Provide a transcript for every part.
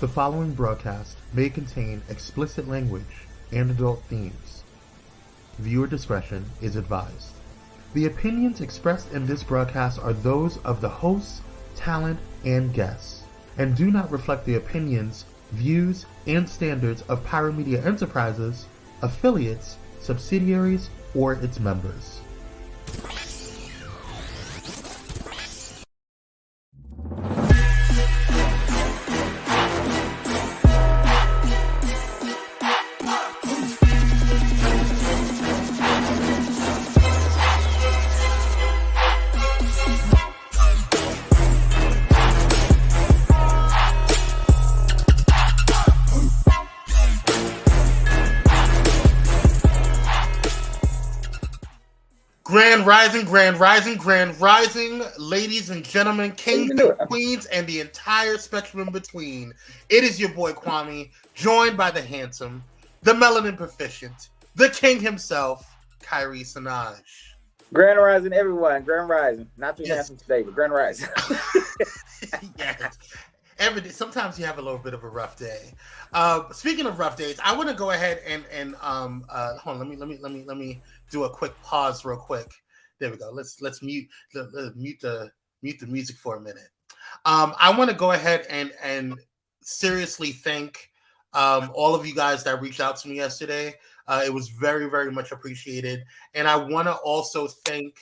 The following broadcast may contain explicit language and adult themes. Viewer discretion is advised. The opinions expressed in this broadcast are those of the hosts, talent, and guests, and do not reflect the opinions, views, and standards of Pyro Media Enterprises, affiliates, subsidiaries, or its members. Grand rising, ladies and gentlemen, kings and queens, and the entire spectrum in between. It is your boy Kwame, joined by the handsome, the melanin proficient, the king himself, Kyrie Sinaj. Grand rising, everyone. Grand rising. Not too handsome today, but grand rising. Yes. Every day, sometimes you have a little bit of a rough day. Speaking of rough days, I want to go ahead and hold on. Let me do a quick pause, real quick. There we go. Let's mute the music for a minute. I want to go ahead and seriously thank all of you guys that reached out to me yesterday. It was very, very much appreciated, and I want to also thank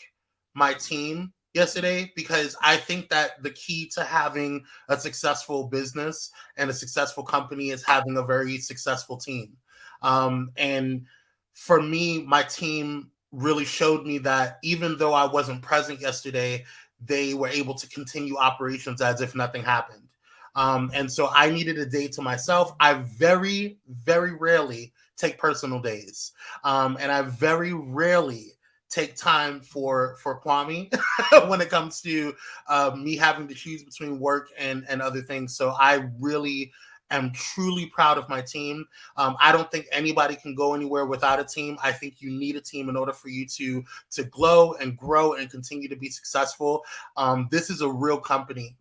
my team yesterday, because I think that the key to having a successful business and a successful company is having a very successful team. And for me, my team really showed me that even though I wasn't present yesterday, they were able to continue operations as if nothing happened. And so I needed a day to myself. I very, very rarely take personal days. And I very rarely take time for Kwame when it comes to me having to choose between work and other things. So I really am truly proud of my team. I don't think anybody can go anywhere without a team. I think you need a team in order for you to glow and grow and continue to be successful. This is a real company.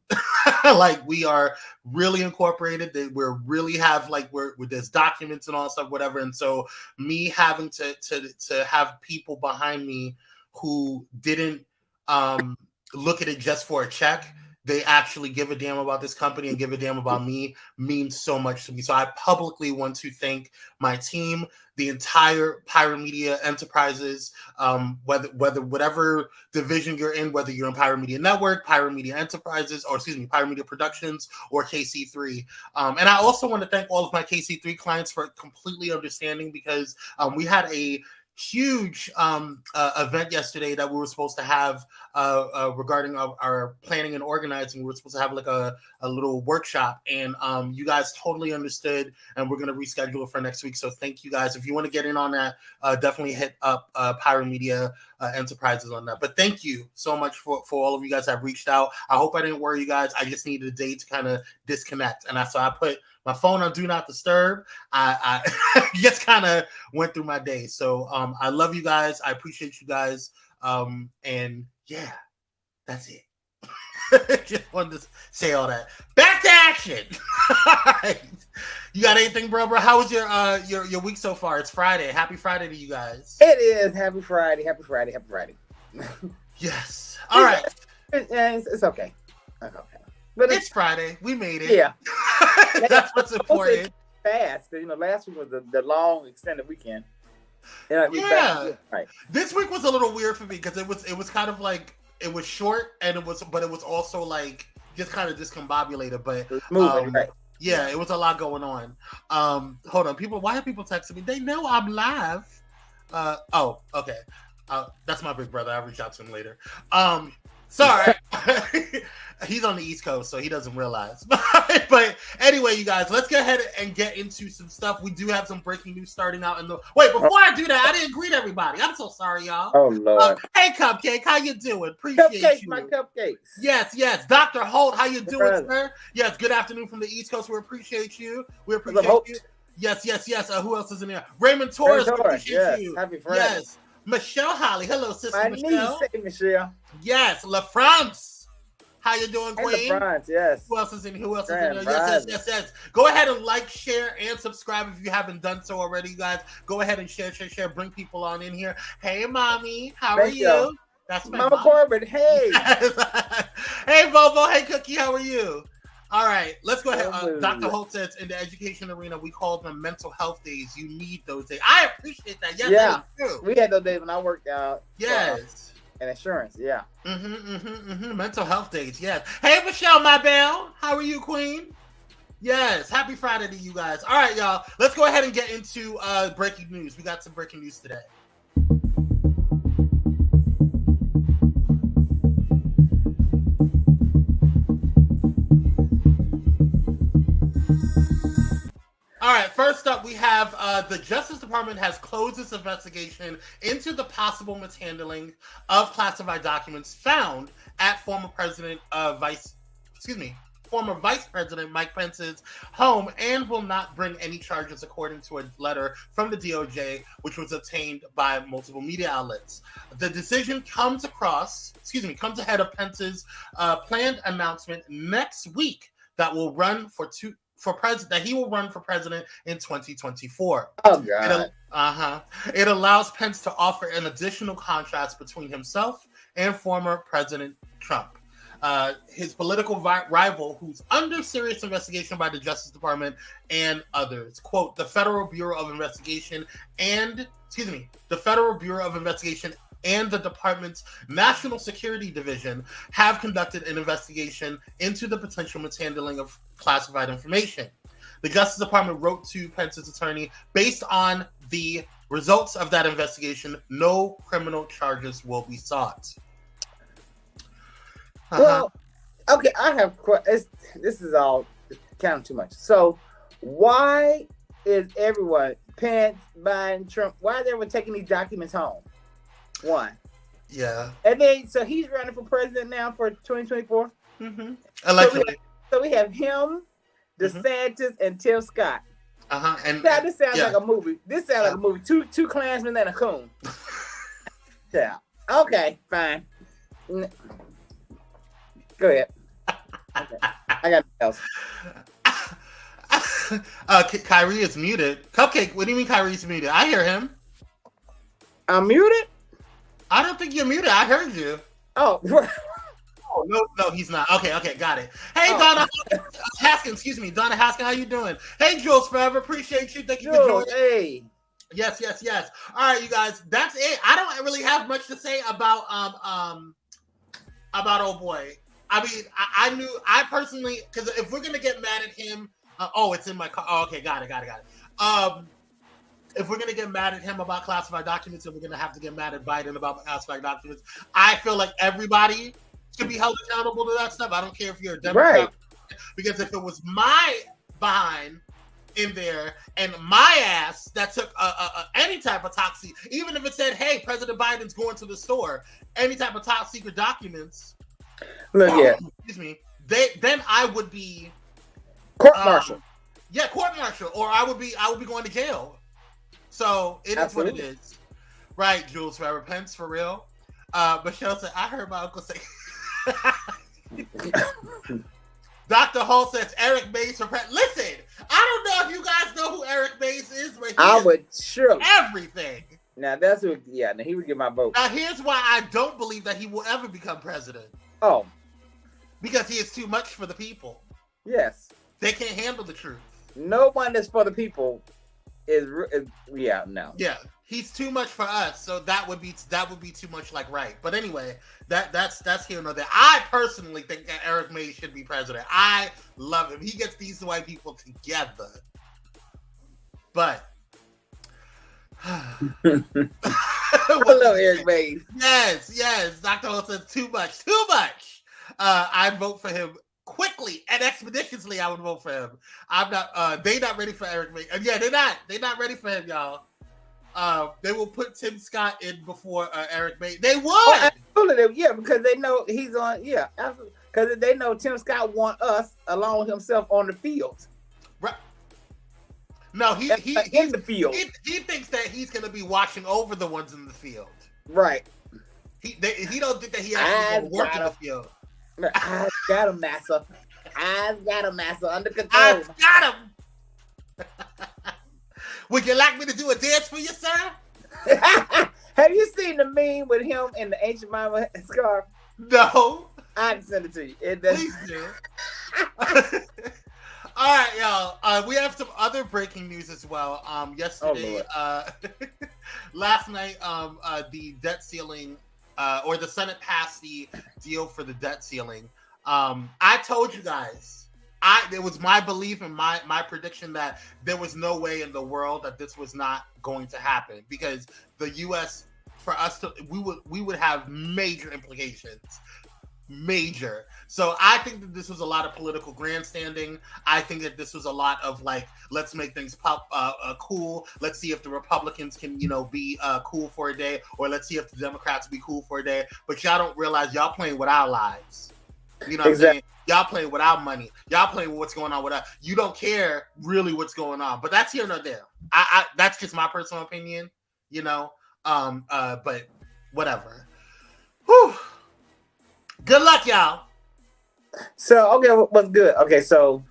Like, we are really incorporated. We're really have there's documents and all stuff, whatever. And so me having to have people behind me who didn't look at it just for a check, they actually give a damn about this company and give a damn about me, means so much to me. So I publicly want to thank my team, the entire Pyro Media Enterprises, whatever division you're in, whether you're in Pyro Media Network, Pyro Media Enterprises, or Pyro Media Productions, or KC3. And I also want to thank all of my KC3 clients for completely understanding, because we had a huge event yesterday that we were supposed to have regarding our planning and organizing. We were supposed to have like a little workshop, and you guys totally understood, and we're going to reschedule it for next week. So thank you guys. If you want to get in on that, definitely hit up Pyro Media Enterprises on that. But thank you so much for all of you guys that have reached out. I hope I didn't worry you guys. I just needed a day to kind of disconnect, and so I put my phone on Do Not Disturb. I just kind of went through my day. So I love you guys. I appreciate you guys. And yeah, that's it. Just wanted to say all that. Back to action. You got anything, bro? How was your week so far? It's Friday. Happy Friday to you guys. It is. Happy Friday. Happy Friday. Happy Friday. Yes. All right. It's okay. It's okay. But it's Friday. We made it. Yeah. That's what's important. Fast. Last week was the long extended weekend. Yeah. Right. This week was a little weird for me, because it was kind of like, it was short, and it was also like just kind of discombobulated. But moving, right. Yeah, it was a lot going on. Hold on, people. Why are people texting me? They know I'm live. Oh, okay. That's my big brother. I'll reach out to him later. Sorry. He's on the East Coast, so he doesn't realize. But anyway, you guys, let's go ahead and get into some stuff. We do have some breaking news starting out in the... Wait, before I do that, I didn't greet everybody. I'm so sorry, y'all. Oh, Lord. Hey, Cupcake, how you doing? Appreciate you. My cupcakes. Yes. Dr. Holt, how you doing, sir? Yes, good afternoon from the East Coast. We appreciate you. We appreciate you. Yes. Who else is in there? Raymond Torres, we appreciate you. Happy Friday. Yes. Michelle Holly. Hello, sister My Michelle. niece, Michelle. Yes. La France. How you doing, Queen? In the front, yes. Who else is in here? Who else is in Grand there? Rising. Yes. Go ahead and like, share, and subscribe if you haven't done so already, you guys. Go ahead and share. Bring people on in here. Hey, Mommy. How are you? That's my Mama Corbin. Hey. Hey, Bobo. Hey, Cookie. How are you? All right, let's go ahead. Dr. Holt says in the education arena, we call them mental health days. You need those days. I appreciate that. Yes, yeah. That is true. We had those days when I worked out. Yes. And insurance, yeah. Mental health days, yes. Hey, Michelle, my belle. How are you, Queen? Yes. Happy Friday to you guys. All right, y'all. Let's go ahead and get into breaking news. We got some breaking news today. All right, first up, we have the Justice Department has closed its investigation into the possible mishandling of classified documents found at former Vice President Mike Pence's home and will not bring any charges, according to a letter from the DOJ, which was obtained by multiple media outlets. The decision comes ahead of Pence's planned announcement next week that will run that he will run for president in 2024. Oh God! It allows Pence to offer an additional contrast between himself and former President Trump. His political rival, who's under serious investigation by the Justice Department and others. Quote: the Federal Bureau of Investigation and the department's National Security Division have conducted an investigation into the potential mishandling of classified information. The Justice Department wrote to Pence's attorney, based on the results of that investigation, no criminal charges will be sought. Well, okay, I have this is all kind of too much. So why is everyone, Pence, Biden, Trump, why is everyone taking these documents home? One. Yeah. And then, so he's running for president now for 2024? Allegedly. So we have him, DeSantis, and Tim Scott. And this sounds like a movie. This sounds like a movie. Two Klansmen and a coon. Yeah. Okay, fine. Go ahead. Okay. I got nothing else. Kyrie is muted. Cupcake, what do you mean Kyrie's muted? I hear him. I'm muted? I don't think you're muted. I heard you. Oh. No, he's not. Okay, got it. Hey, Donna Haskins, Donna Haskins, how you doing? Hey, Jules Forever, appreciate you. Thank you for joining. Hey. Yes. All right, you guys, that's it. I don't really have much to say about old boy. I mean, I personally, because if we're gonna get mad at him, it's in my car. Oh, okay, got it. If we're going to get mad at him about classified documents, then we're going to have to get mad at Biden about classified documents. I feel like everybody should be held accountable to that stuff. I don't care if you're a Democrat. Right. Because if it was my behind in there and my ass that took any type of top secret, even if it said, hey, President Biden's going to the store, any type of top secret documents, then I would be court-martial. Court-martial, or I would be going to jail. So it is what it is. Right, Jules Forever Pence, for real. Michelle said, I heard my uncle say. Dr. Hall says Eric Mays for president. Listen, I don't know if you guys know who Eric Mays is, but I would surely. Everything. Now that's what, now he would get my vote. Now here's why I don't believe that he will ever become president. Oh. Because he is too much for the people. Yes. They can't handle the truth. No one that's for the people no. Yeah, he's too much for us, so that would be too much like right. But anyway, that's here nor there. I personally think that Eric Mays should be president. I love him. He gets these white people together. But hello, Eric Mays. Yes. Dr. Ho says too much. I'd vote for him quickly and expeditiously. I would vote for him. I'm not. They not ready for Eric Mays. Yeah, they're not. They're not ready for him, y'all. They will put Tim Scott in before Eric Mays. They would. Oh, absolutely. Yeah, because they know he's on. Yeah, absolutely. Because they know Tim Scott want us along with himself on the field. Right. No, he's in the field. He thinks that he's going to be watching over the ones in the field. Right. He don't think that he actually going to work in the field. I've got him, Massa. I've got him, Massa, under control. I've got him. Would you like me to do a dance for you, sir? Have you seen the meme with him in the ancient mama scarf? No. I can send it to you. Please do. All right, y'all. We have some other breaking news as well. Yesterday, last night, the debt ceiling, or the Senate passed the deal for the debt ceiling. I told you guys, it was my belief and my prediction that there was no way in the world that this was not going to happen, because the U.S., for us to, we would have major implications. Major. So I think that this was a lot of political grandstanding. I think that this was a lot of like, let's make things cool. Let's see if the Republicans can, be cool for a day, or let's see if the Democrats be cool for a day. But y'all don't realize y'all playing with our lives. You know what I'm saying? Y'all playing with our money. Y'all playing with what's going on with us. You don't care really what's going on. But that's here nor there. I that's just my personal opinion. But whatever. Whew. Good luck, y'all. So, okay, what's good? Okay, so,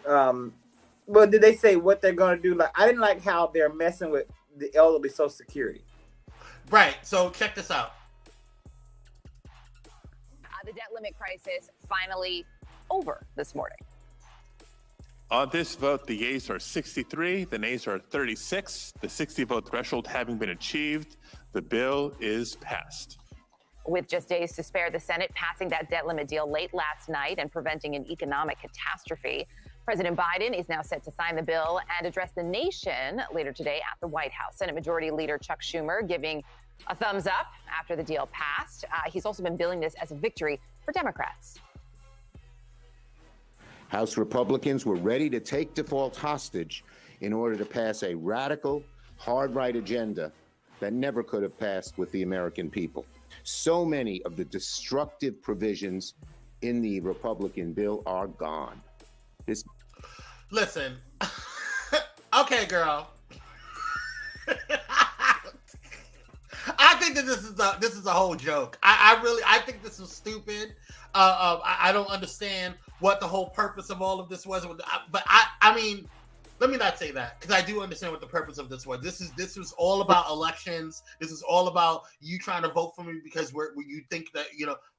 well, did they say what they're going to do? Like, I didn't like how they're messing with the elderly Social Security. Right, so check this out. The debt limit crisis finally over this morning. On this vote, the yeas are 63, the nays are 36. The 60-vote threshold having been achieved, the bill is passed. With just days to spare, the Senate passing that debt limit deal late last night and preventing an economic catastrophe. President Biden is now set to sign the bill and address the nation later today at the White House. Senate Majority Leader Chuck Schumer giving a thumbs up after the deal passed. He's also been billing this as a victory for Democrats. House Republicans were ready to take default hostage in order to pass a radical, hard-right agenda that never could have passed with the American people. So many of the destructive provisions in the Republican bill are gone. Listen. Okay, girl. I think that this is a whole joke. I think this is stupid. I don't understand what the whole purpose of all of this was. But I mean, let me not say that, because I do understand what the purpose of this was. This was all about elections. This is all about you trying to vote for me because you think that,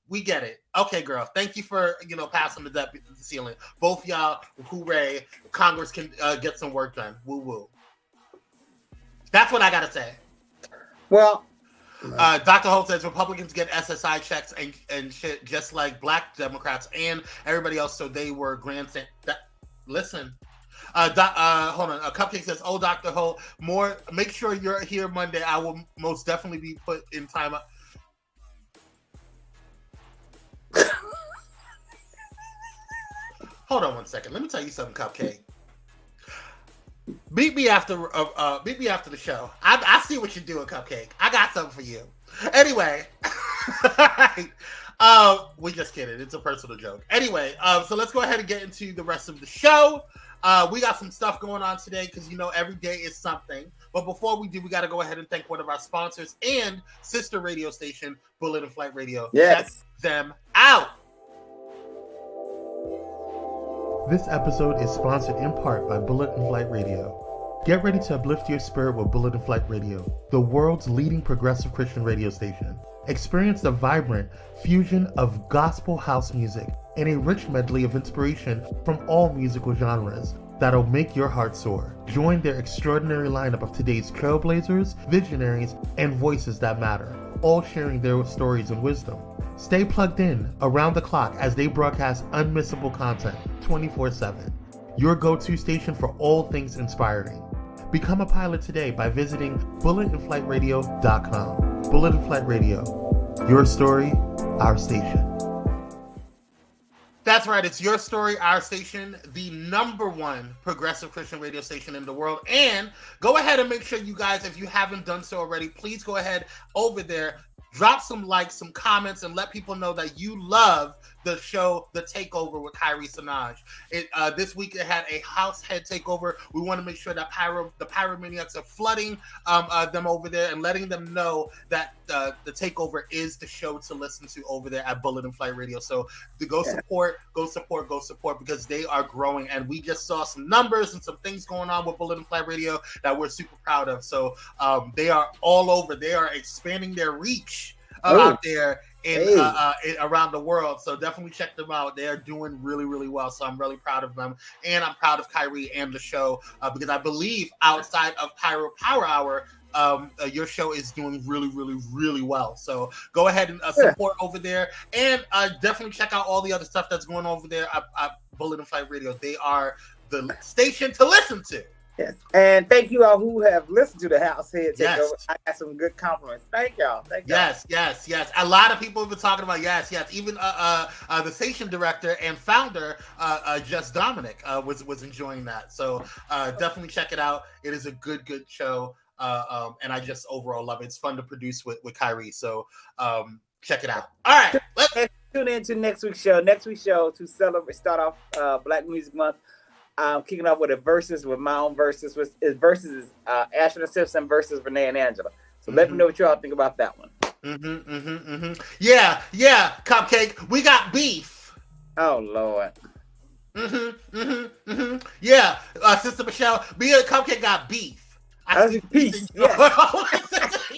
we get it. Okay, girl. Thank you for, passing the debt ceiling. Both y'all, hooray. Congress can get some work done. Woo woo. That's what I gotta say. Well, Dr. Holt says Republicans get SSI checks and shit just like Black Democrats and everybody else, so they were grandstand. Listen. Hold on. Cupcake says, "Oh, Dr. Holt, make sure you're here Monday. I will most definitely be put in timeout." Hold on one second. Let me tell you something, Cupcake. Meet me after the show. I see what you're doing, Cupcake. I got something for you. Anyway, we just kidding. It's a personal joke. Anyway, so let's go ahead and get into the rest of the show. We got some stuff going on today because, every day is something. But before we do, we got to go ahead and thank one of our sponsors and sister radio station, Bullet and Flight Radio. Yes. Check them out. This episode is sponsored in part by Bullet and Flight Radio. Get ready to uplift your spirit with Bullet and Flight Radio, the world's leading progressive Christian radio station. Experience the vibrant fusion of gospel house music and a rich medley of inspiration from all musical genres that'll make your heart soar. Join their extraordinary lineup of today's trailblazers, visionaries, and voices that matter, all sharing their stories and wisdom. Stay plugged in around the clock as they broadcast unmissable content 24/7. Your go-to station for all things inspiring. Become a pilot today by visiting bulletandflightradio.com. Bullet and Flight Radio. Your story, our station. That's right. It's your story, our station, the #1 progressive Christian radio station in the world. And go ahead and make sure you guys, if you haven't done so already, please go ahead over there, drop some likes, some comments, and let people know that you love the show, The Takeover with Kyrie Sinaj. This week it had a house head takeover. We want to make sure that the Pyromaniacs are flooding them over there and letting them know that The Takeover is the show to listen to over there at Bullet and Flight Radio. So to go support, because they are growing, and we just saw some numbers and some things going on with Bullet and Flight Radio that we're super proud of. So they are all over. They are expanding their reach out there around the world. So definitely check them out. They are doing really, really well. So I'm really proud of them, and I'm proud of Kyrie and the show because I believe outside of Pyro Power Hour, your show is doing really, really, really well. So go ahead and support over there, and definitely check out all the other stuff that's going on over there at Bullet and Flight Radio. They are the station to listen to. Yes, and thank you all who have listened to the House Head Takeover. Yes. I got some good compliments. Thank y'all. Yes. A lot of people have been talking about yes. Even the station director and founder, Just Dominic, was enjoying that. So definitely check it out. It is a good show, and I just overall love it. It's fun to produce with Kyrie. So check it out. All right, let's tune in to next week's show. Next week's show to start off Black Music Month. I'm kicking off with a verses with my own verses. Ashton Simpson versus Renee and Angela. So let me know what y'all think about that one. Yeah, Cupcake. We got beef. Oh Lord. Yeah, Sister Michelle. Me and Cupcake got beef. Peace. Yes.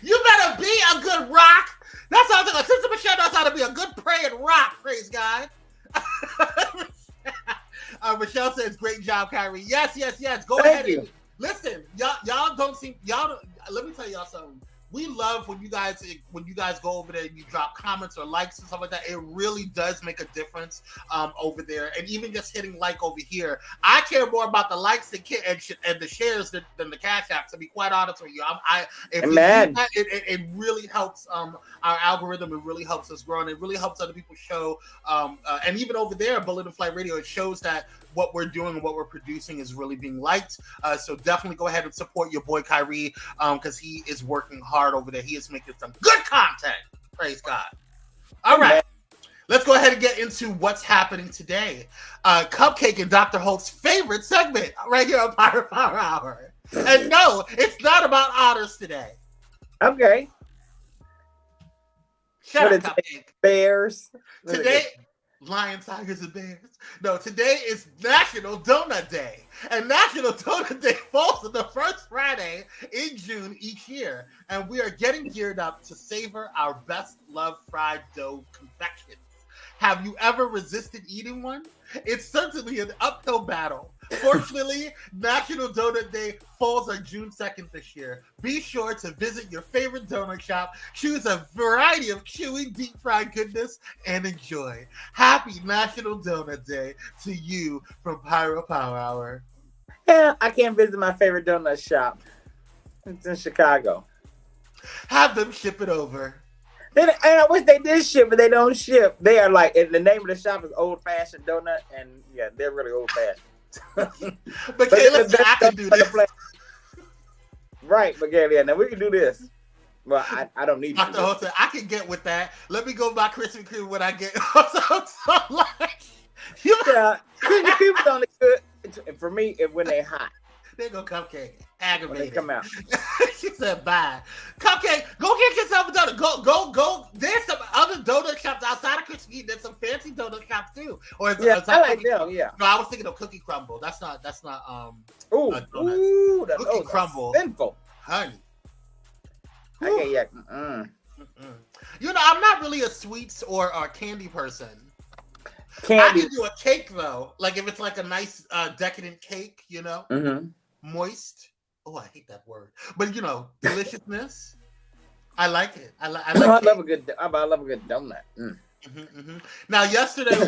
You better be a good rock. That's how I think. Sister Michelle knows how to be a good praying rock. Praise God. Michelle says, "Great job, Kyrie." Yes. Go ahead. You. Listen, y'all don't seem y'all. Let me tell y'all something. We love when you guys go over there and you drop comments or likes and stuff like that. It really does make a difference over there. And even just hitting like over here, I care more about the likes and the shares than the Cash App. To be quite honest with you, it really helps our algorithm. It really helps us grow, and it really helps other people show. And even over there, Bullet and Flight Radio, it shows that what we're doing and what we're producing is really being liked. So definitely go ahead and support your boy Kyrie because he is working hard over there. He is making some good content. Praise God. All right. Let's go ahead and get into what's happening today. Cupcake and Dr. Holt's favorite segment right here on Pyro Power Hour. And no, it's not about honors today. Okay. Shut up, Cupcake. Bears. Today, Lions, Tigers, and Bears. No, today is National Donut Day. And National Donut Day falls on the first Friday in June each year. And we are getting geared up to savor our best loved fried dough confections. Have you ever resisted eating one? It's certainly an uphill battle. Fortunately, National Donut Day falls on June 2nd this year. Be sure to visit your favorite donut shop, choose a variety of chewy, deep-fried goodness, and enjoy. Happy National Donut Day to you from Pyro Power Hour. Yeah, I can't visit my favorite donut shop. It's in Chicago. Have them ship it over. And I wish they did ship, but they don't ship. They are like, and the name of the shop is Old Fashioned Donut, and yeah, they're really old fashioned. But Kayla, I can do this. Right, but yeah, now we can do this. Well, I don't need Dr. Holt said, I can get with that. Let me go buy Krispy Kreme when I get. Yeah, Krispy Kreme's only good for me when they're hot. There go Cupcake. Aggravated. When they come out. She said, bye. Cupcake, go get yourself a donut. Go. There's some other donut shops outside of Krispy Kreme. There's some fancy donut shops too. Or I like them, yeah. No, I was thinking of Cookie Crumble. That's not Cookie Crumble. Sinful. Honey. Okay, yeah. You know, I'm not really a sweets or candy person. Candy. I can do a cake though. Like if it's like a nice decadent cake, you know, moist. Oh, I hate that word, but you know, deliciousness. I like it. I love a good donut. Now, yesterday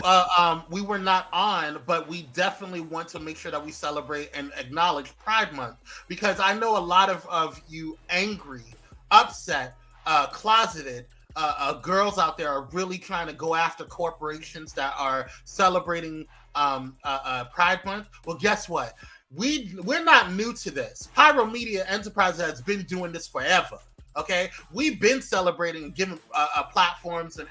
we were not on, but we definitely want to make sure that we celebrate and acknowledge Pride Month because I know a lot of you angry, upset, closeted. Girls out there are really trying to go after corporations that are celebrating Pride Month. Well, guess what? We're not new to this. Pyro Media Enterprise has been doing this forever. Okay, we've been celebrating and giving platforms and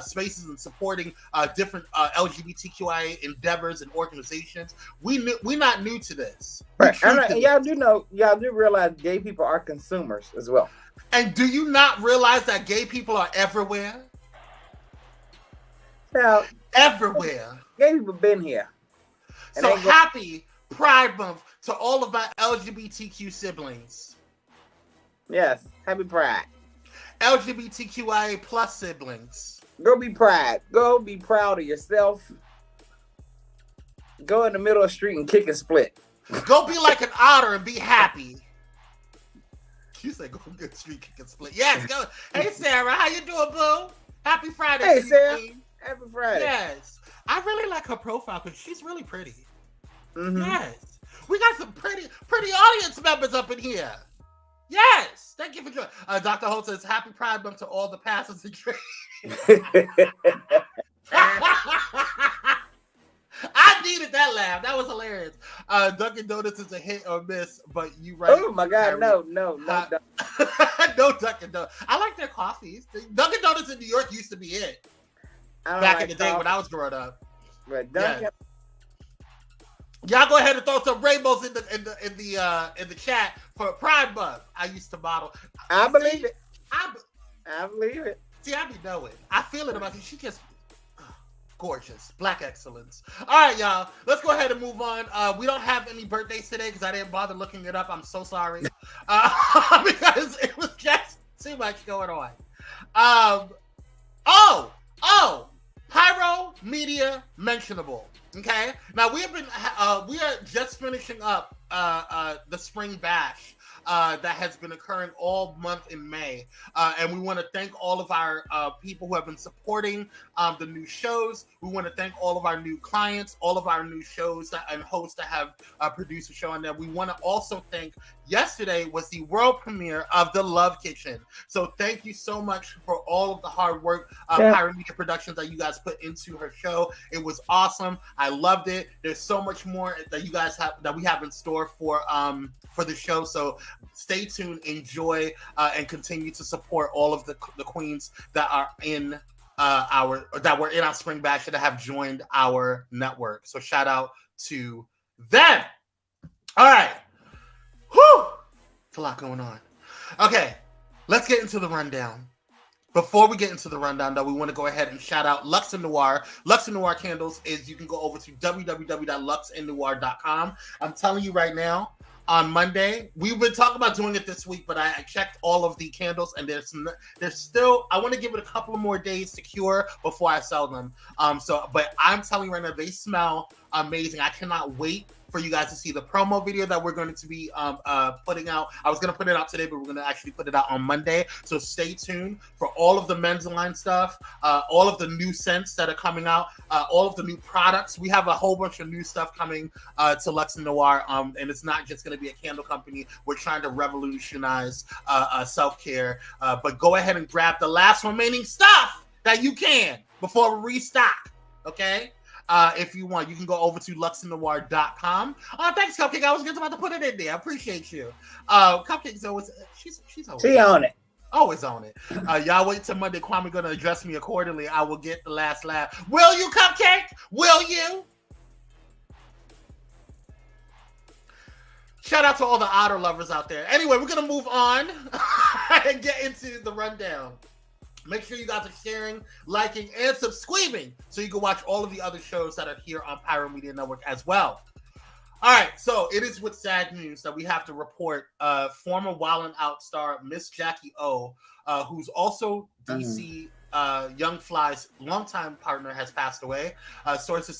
spaces and supporting different LGBTQIA endeavors and organizations. We're not new to this. Right. And y'all do realize gay people are consumers as well. And do you not realize that gay people are everywhere? Now, everywhere. Gay people been here. So happy Pride Month to all of my LGBTQ siblings. Yes, happy Pride. LGBTQIA plus siblings. Go be Pride. Go be proud of yourself. Go in the middle of the street and kick and split. Go be like an otter and be happy. You said go get street kick and split. Yes, go. Hey Sarah, how you doing, boo? Happy Friday. Hey Sarah. Happy Friday. Yes. I really like her profile because she's really pretty. Mm-hmm. Yes. We got some pretty audience members up in here. Yes. Thank you for joining. Dr. Holt says, happy Pride Month to all the pastors and trade. I needed that laugh. That was hilarious. Dunkin' Donuts is a hit or miss, but you right. Oh my God, no. No Dunkin' Donuts. I like their coffees. Dunkin' Donuts in New York used to be it. Back in the day when I was growing up. But Dunkin'. Yeah. Y'all go ahead and throw some rainbows in the chat for Pride Month. I used to model. I believe it. I believe it. See, I be knowing. I feel it about you. She just gorgeous. Black excellence. All right, y'all. Let's go ahead and move on. We don't have any birthdays today because I didn't bother looking it up. I'm so sorry. Because it was just too much going on. Pyro Media Mentionable. Okay. Now we are just finishing up the spring bash that has been occurring all month in May, and we want to thank all of our people who have been supporting the new shows. We want to thank all of our new clients, all of our new shows and hosts that have produced a show on there. We want to also thank. Yesterday was the world premiere of The Love Kitchen. So thank you so much for all of the hard work Pyro Media Productions that you guys put into her show. It was awesome. I loved it. There's so much more that you guys have that we have in store for the show. So stay tuned, enjoy, and continue to support all of the queens that are in were in our spring bash that have joined our network. So shout out to them. All right. Whew! It's a lot going on. Okay, let's get into the rundown. Before we get into the rundown, though, we want to go ahead and shout out Lux and Noir. Lux and Noir candles is, you can go over to www.luxandnoir.com. I'm telling you right now, on Monday, we've been talking about doing it this week, but I checked all of the candles, and there's still, I want to give it a couple of more days to cure before I sell them. But I'm telling you right now, they smell amazing. I cannot wait for you guys to see the promo video that we're going to be putting out. I was going to put it out today, but we're going to actually put it out on Monday. So stay tuned for all of the men's line stuff, all of the new scents that are coming out, all of the new products. We have a whole bunch of new stuff coming to Lux and Noir, and it's not just going to be a candle company. We're trying to revolutionize self-care. But go ahead and grab the last remaining stuff that you can before we restock, okay? If you want, you can go over to luxandnoir.com. Thanks, Cupcake. I was just about to put it in there. I appreciate you. Cupcake's always she's always on it. Always on it. Y'all wait till Monday. Kwame gonna address me accordingly. I will get the last laugh. Will you, Cupcake? Will you? Shout out to all the otter lovers out there. Anyway, we're gonna move on and get into the rundown. Make sure you guys are sharing, liking, and subscribing so you can watch all of the other shows that are here on Pyro Media Network as well. All right, so it is with sad news that we have to report former Wild 'N Out star Miss Jackie O, who's also DC Young Fly's longtime partner, has passed away. Sources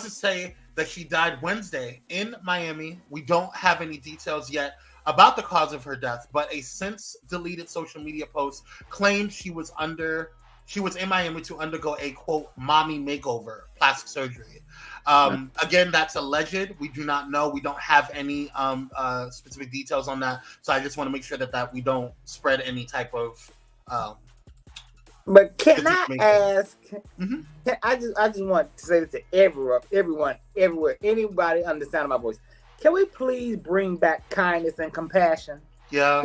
say that she died Wednesday in Miami. We don't have any details yet about the cause of her death, but a since deleted social media post claimed she was in Miami to undergo a quote mommy makeover, plastic surgery. Again, that's alleged. We do not know. We don't have any specific details on that. So I just want to make sure that we don't spread any type of but can I ask? Mm-hmm. I just want to say this to everyone, everywhere, anybody understanding my voice. Can we please bring back kindness and compassion? Yeah.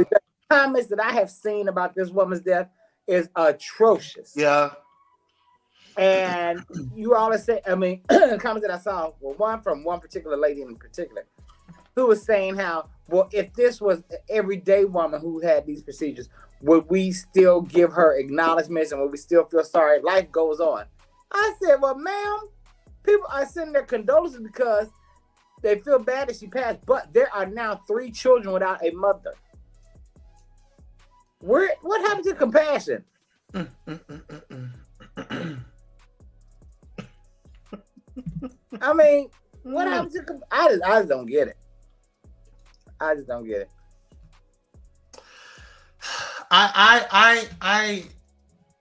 comments that I have seen about this woman's death is atrocious. Yeah. And you all say, I mean, comments that I saw were one from one particular lady in particular, who was saying how, well, if this was an everyday woman who had these procedures, would we still give her acknowledgments and would we still feel sorry? Life goes on. I said, well, ma'am, people are sending their condolences because they feel bad that she passed, but there are now 3 children without a mother. What happened to compassion? I mean, what happened to I just don't get it. I just don't get it. I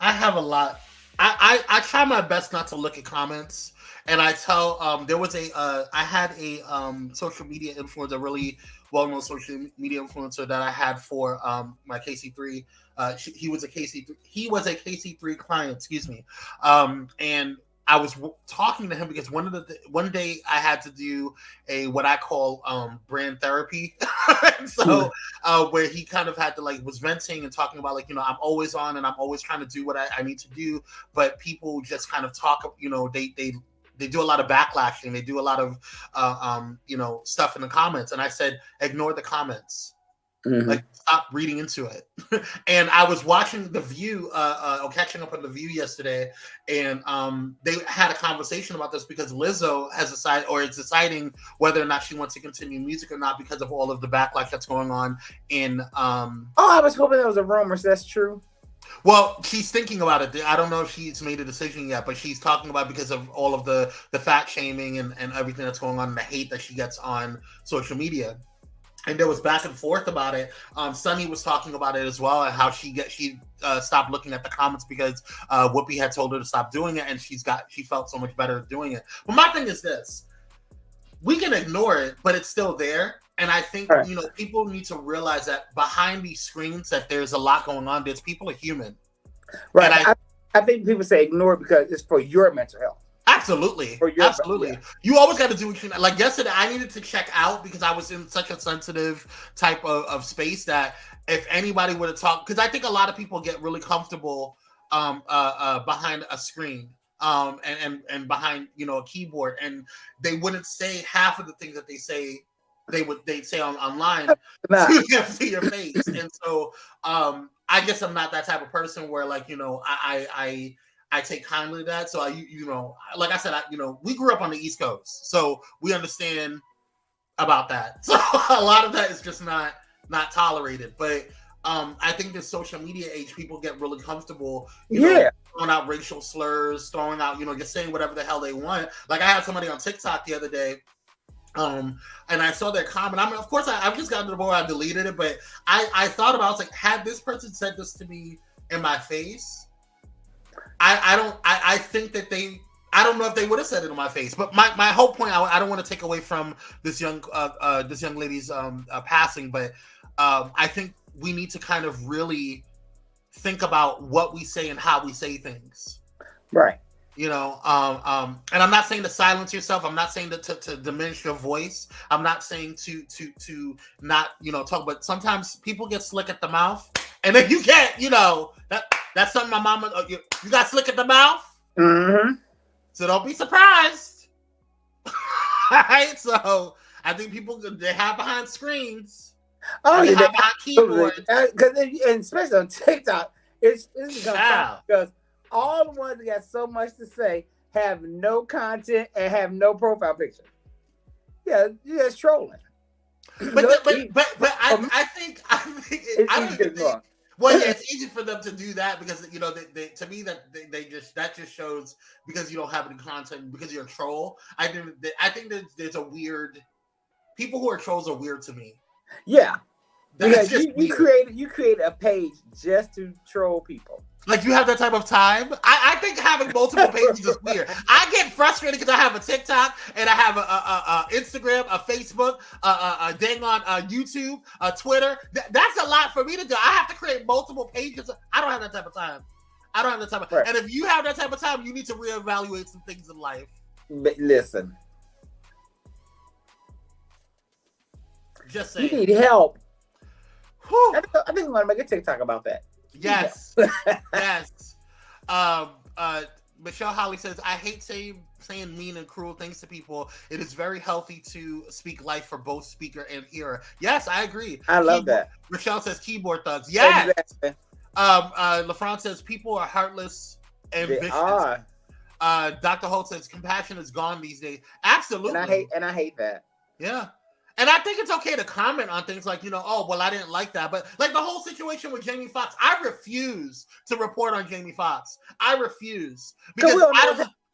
have a lot. I try my best not to look at comments, and I tell there was I had a social media influencer, really well-known social media influencer that I had for my KC3. He was a KC3 client, excuse me, and I was talking to him because one day I had to do what I call brand therapy. So where he kind of had to was venting and talking about I'm always on and I'm always trying to do what I need to do, but people just kind of talk, they do a lot of backlashing, they do a lot of stuff in the comments, and I said ignore the comments. Mm-hmm. Stop reading into it. And I was watching The View, catching up on The View yesterday, and they had a conversation about this because Lizzo has decided, or is deciding whether or not she wants to continue music or not because of all of the backlash that's going on in. I was hoping that was a rumor. So that's true. Well, she's thinking about it. I don't know if she's made a decision yet, but she's talking about because of all of the fat shaming and everything that's going on and the hate that she gets on social media. And there was back and forth about it. Sunny was talking about it as well, and how she stopped looking at the comments because Whoopi had told her to stop doing it, and she felt so much better doing it. But my thing is this: we can ignore it, but it's still there. And I think people need to realize that behind these screens, that there's a lot going on. There's people are human, right? I think people say ignore it because it's for your mental health. Absolutely. Absolutely. Yeah. You always got to do what you like. Yesterday, I needed to check out because I was in such a sensitive type of space that if anybody would have talked, because I think a lot of people get really comfortable behind a screen and behind a keyboard, and they wouldn't say half of the things that they say they'd say online to your face. And so I guess I'm not that type of person where I take kindly to that. So like I said, we grew up on the East Coast, so we understand about that. So a lot of that is just not tolerated. But I think this social media age, people get really comfortable, throwing out racial slurs, throwing out, just saying whatever the hell they want. Like I had somebody on TikTok the other day, and I saw their comment. I mean, of course, I've just gotten to the point where I deleted it, but I thought about, I was like, had this person said this to me in my face, I think that I don't know if they would have said it in my face. But my whole point, I don't want to take away from this young lady's passing, but I think we need to kind of really think about what we say and how we say things. Right. And I'm not saying to silence yourself. I'm not saying to diminish your voice. I'm not saying to not, talk, but sometimes people get slick at the mouth, and then you get, that's something my mama, you got slick at the mouth. Mm-hmm. So don't be surprised. Right? So I think people, they hide behind screens. Oh, they yeah, hide behind keyboards. And especially on TikTok, it's because all the ones that got so much to say have no content and have no profile picture. Yeah, you're just trolling. But I think well, yeah, it's easy for them to do that because they to me that just shows because you don't have any content because you're a troll. I think there's a weird, people who are trolls are weird to me. Yeah, because you create a page just to troll people. Like you have that type of time. I think having multiple pages is weird. I get frustrated because I have a TikTok and I have a Instagram, a Facebook, a dang on YouTube, a Twitter. That's a lot for me to do. I have to create multiple pages. I don't have that type of time. Right. And if you have that type of time, you need to reevaluate some things in life. But listen, just saying. You need help. I think want to make a TikTok about that. Yes. Yes. Michelle Holly says, I hate saying mean and cruel things to people. It is very healthy to speak life for both speaker and hearer. Yes, I agree. I love that. Michelle says keyboard thugs. Yes. Exactly. LaFrance says people are heartless and They vicious. are. Dr. Holt says compassion is gone these days. Absolutely. And I hate that. Yeah. And I think it's okay to comment on things like, oh, well, I didn't like that. But like the whole situation with Jamie Foxx, I refuse to report on Jamie Foxx. I refuse. Because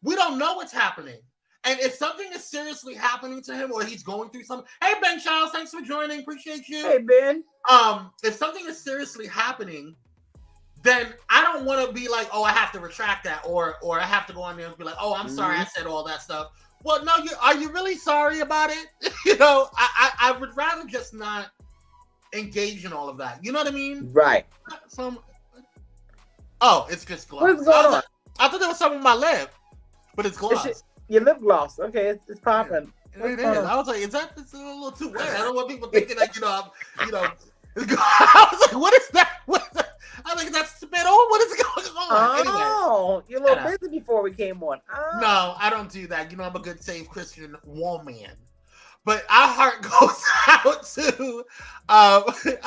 we don't know what's happening. And if something is seriously happening to him or he's going through something, hey, Ben Charles, thanks for joining. Appreciate you. Hey, Ben. If something is seriously happening, then I don't want to be like, oh, I have to retract that. Or I have to go on there and be like, oh, I'm sorry I said all that stuff. Well, no, are you really sorry about it? I would rather just not engage in all of that. You know what I mean? Right. It's just gloss. What's going on? I thought there was something on my lip, but it's gloss. Your lip gloss. Okay, it's popping. Yeah, it is. I was like, it's a little too wet. I don't want people thinking that, I was like, what is that? I think that's spit on. What is going on? Oh, anyway, you're a little busy before we came on. Oh. No, I don't do that. I'm a good, safe Christian woman. But our heart goes out to our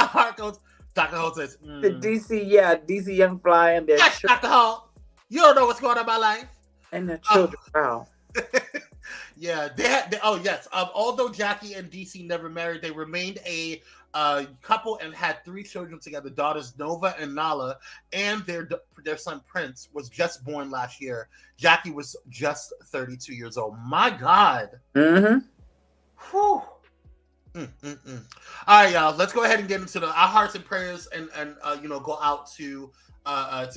heart goes. Dr. Holt says the DC Young Fly and their yes, Dr. Holt. You don't know what's going on in my life. And the children. Wow. Yeah, yes. Although Jackie and DC never married, they remained a couple and had 3 children together. Daughters Nova and Nala, and their son Prince was just born last year. Jackie was just 32 years old. My God. Mm-hmm. Whew. All right, y'all. Let's go ahead and get into our hearts and prayers, and go out to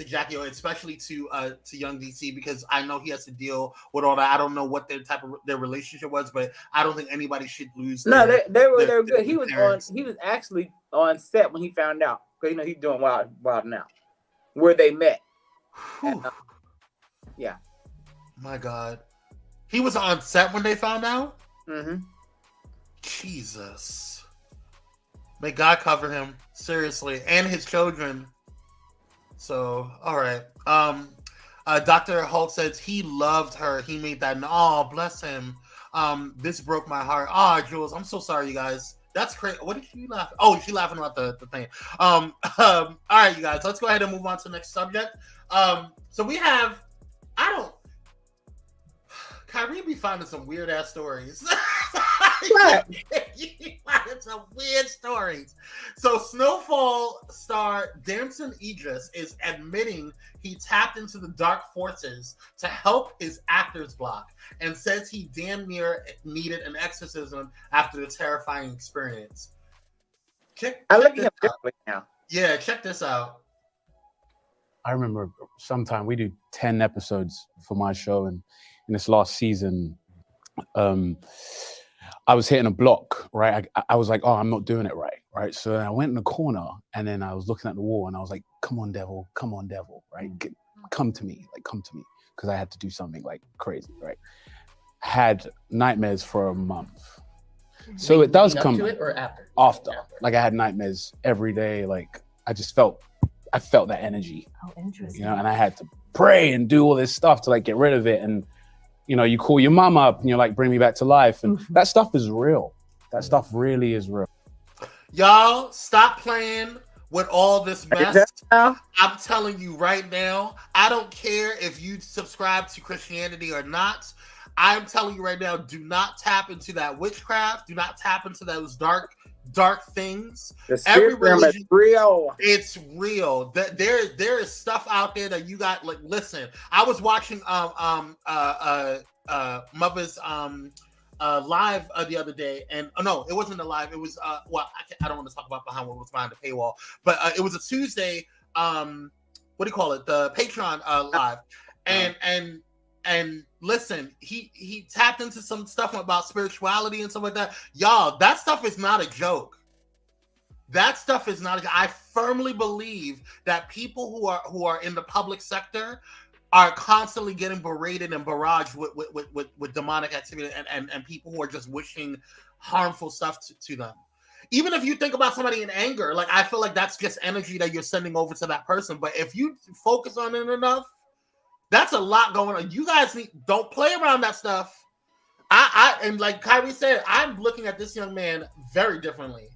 Jackie, especially to young DC, because I know he has to deal with all that. I don't know what their relationship was, but I don't think anybody should lose. No, they were good. He was actually on set when he found out, because he's doing Wild Now, where they met. And, yeah. My God, he was on set when they found out. Mm-hmm. Jesus, may God cover him, seriously, and his children. So, all right. Dr. Holt says he loved her. He made that. Oh, bless him. This broke my heart. Oh, Jules, I'm so sorry, you guys. That's crazy. What did she laugh? Oh, she laughing about the thing. All right, you guys. Let's go ahead and move on to the next subject. So we have. Kyrie be finding some weird ass stories. What? You finding some weird stories. So Snowfall star Damson Idris is admitting he tapped into the dark forces to help his actor's block, and says he damn near needed an exorcism after the terrifying experience. I look at him differently now. Yeah, check this out. I remember sometime we do 10 episodes for my show, and in this last season, I was hitting a block, right? I was like, oh, I'm not doing it right? So I went in the corner, and then I was looking at the wall, and I was like, come on, devil, right? Come to me, because I had to do something like crazy, right? Had nightmares for a month. So it does come to it or after? After. Like I had nightmares every day. Like I felt that energy. Oh, interesting. And I had to pray and do all this stuff to like get rid of it. And you call your mom up and you're like, bring me back to life. And that stuff is real. That stuff really is real. Y'all, stop playing with all this mess. I'm telling you right now, I don't care if you subscribe to Christianity or not. I'm telling you right now, do not tap into that witchcraft. Do not tap into those dark things. The spirit realm is real. It's real. There is stuff out there that you got. Like, listen, I was watching Mother's live the other day, and no, it wasn't a live. It was I don't want to talk about behind what was behind the paywall, but it was a Tuesday. What do you call it? The Patreon live, and listen, he tapped into some stuff about spirituality and stuff like that. Y'all, that stuff is not a joke. That stuff is not. I firmly believe that people who are in the public sector are constantly getting berated and barraged with demonic activity and people who are just wishing harmful stuff to them. even if you think about somebody in anger, like I feel like that's just energy that you're sending over to that person. But if you focus on it enough, that's a lot going on. You guys don't play around that stuff. And like Kyrie said, I'm looking at this young man very differently.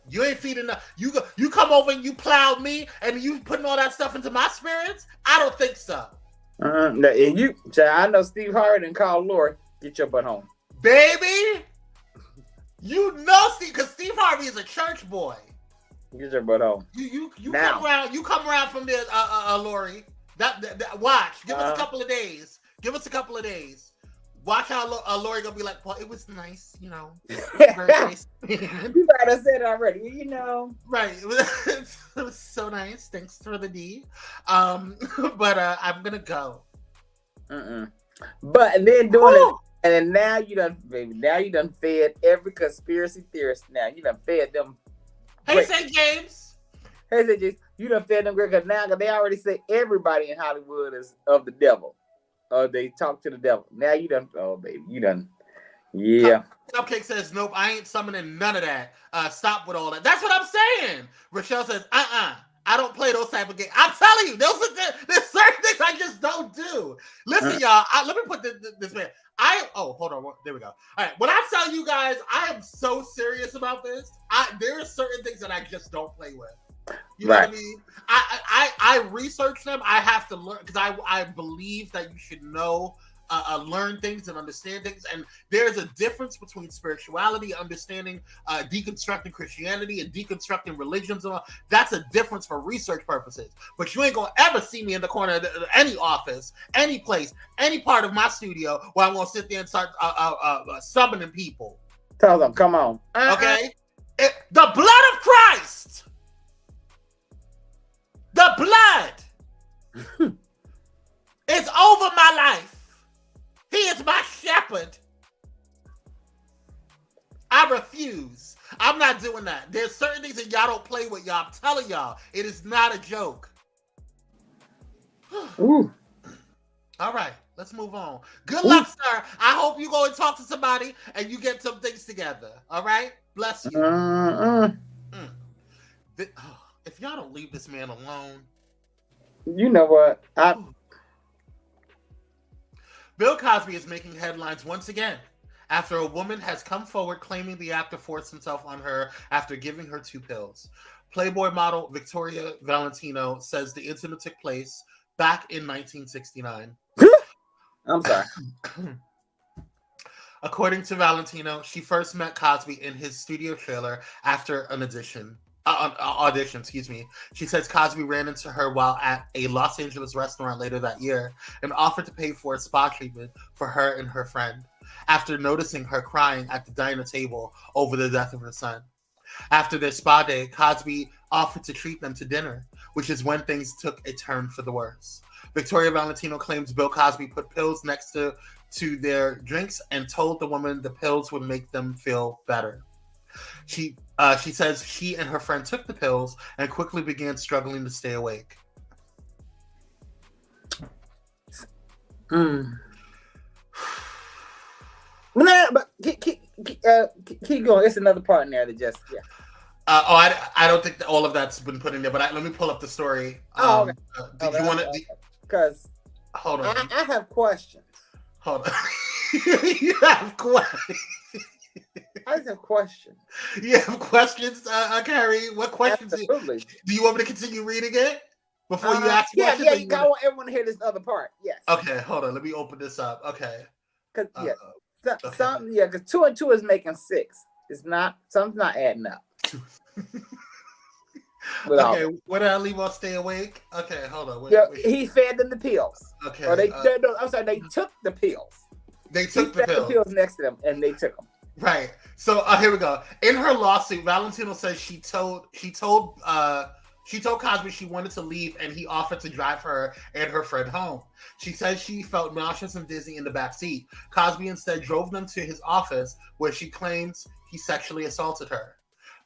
You ain't feeding enough. You come over and you plowed me, and you putting all that stuff into my spirits. I don't think so. And I know Steve Harvey and called Lori, get your butt home, baby. You know Steve, because Steve Harvey is a church boy. Get your butt home. You come around. You come around from there, Lori. That watch. Give us a couple of days. Watch how Lori gonna be like, well, it was nice, Very nice. You might have said it already, Right. It was so nice. Thanks for the D. But I'm gonna go. But and then doing it, and then now you done fed every conspiracy theorist. Now you done fed them. Hey, St. James. You done fed them great because now they already say everybody in Hollywood is of the devil. They talk to the devil. Now you done. Oh, baby, you done. Yeah. Cupcake says, nope, I ain't summoning none of that. Stop with all that. That's what I'm saying. Rochelle says, I don't play those type of games. I'm telling you, there's certain things I just don't do. Listen, y'all, let me put this man. Hold on. There we go. All right. When I tell you guys, I am so serious about this. There are certain things that I just don't play with. You know what I mean? I research them. I have to learn because I believe that you should know, learn things and understand things. And there's a difference between spirituality, understanding, deconstructing Christianity and deconstructing religions. That's a difference for research purposes. But you ain't gonna ever see me in the corner of any office, any place, any part of my studio where I'm gonna sit there and start summoning people. Tell them, come on. Okay? The blood of Christ. The blood is over my life. He is my shepherd. I refuse. I'm not doing that. There's certain things that y'all don't play with, y'all. I'm telling y'all, it is not a joke. Ooh. All right, let's move on. Good luck, sir. I hope you go and talk to somebody and you get some things together. All right? Bless you. If y'all don't leave this man alone. You know what? Bill Cosby is making headlines once again after a woman has come forward claiming the actor forced himself on her after giving her 2 pills. Playboy model Victoria Valentino says the incident took place back in 1969. I'm sorry. According to Valentino, she first met Cosby in his studio trailer after an audition. She says Cosby ran into her while at a Los Angeles restaurant later that year and offered to pay for a spa treatment for her and her friend after noticing her crying at the diner table over the death of her son. After their spa day, Cosby offered to treat them to dinner, which is when things took a turn for the worse. Victoria Valentino claims Bill Cosby put pills next to their drinks and told the woman the pills would make them feel better. She says she and her friend took the pills and quickly began struggling to stay awake. No, but keep going. It's another part in there that just I don't think that all of that's been put in there, but let me pull up the story. Okay. Did you want to? Because hold on, I have questions. Hold on, you have questions. I just have questions. You have questions, Carrie? What questions? Absolutely. Do you want me to continue reading it before you ask questions? Yeah, I want everyone to hear this other part. Yes. Okay, hold on. Let me open this up. Okay. Because because 2 and 2 is making 6. It's not. Something's not adding up. Okay, where did I leave off? Stay awake. Okay, hold on. Wait. He fed them the pills. Okay. Or I'm sorry. They took the pills. They took the pills. The pills next to them, and they took them. Right. So here we go. In her lawsuit, Valentino says she told Cosby she wanted to leave, and he offered to drive her and her friend home. She says she felt nauseous and dizzy in the back seat. Cosby instead drove them to his office, where she claims he sexually assaulted her.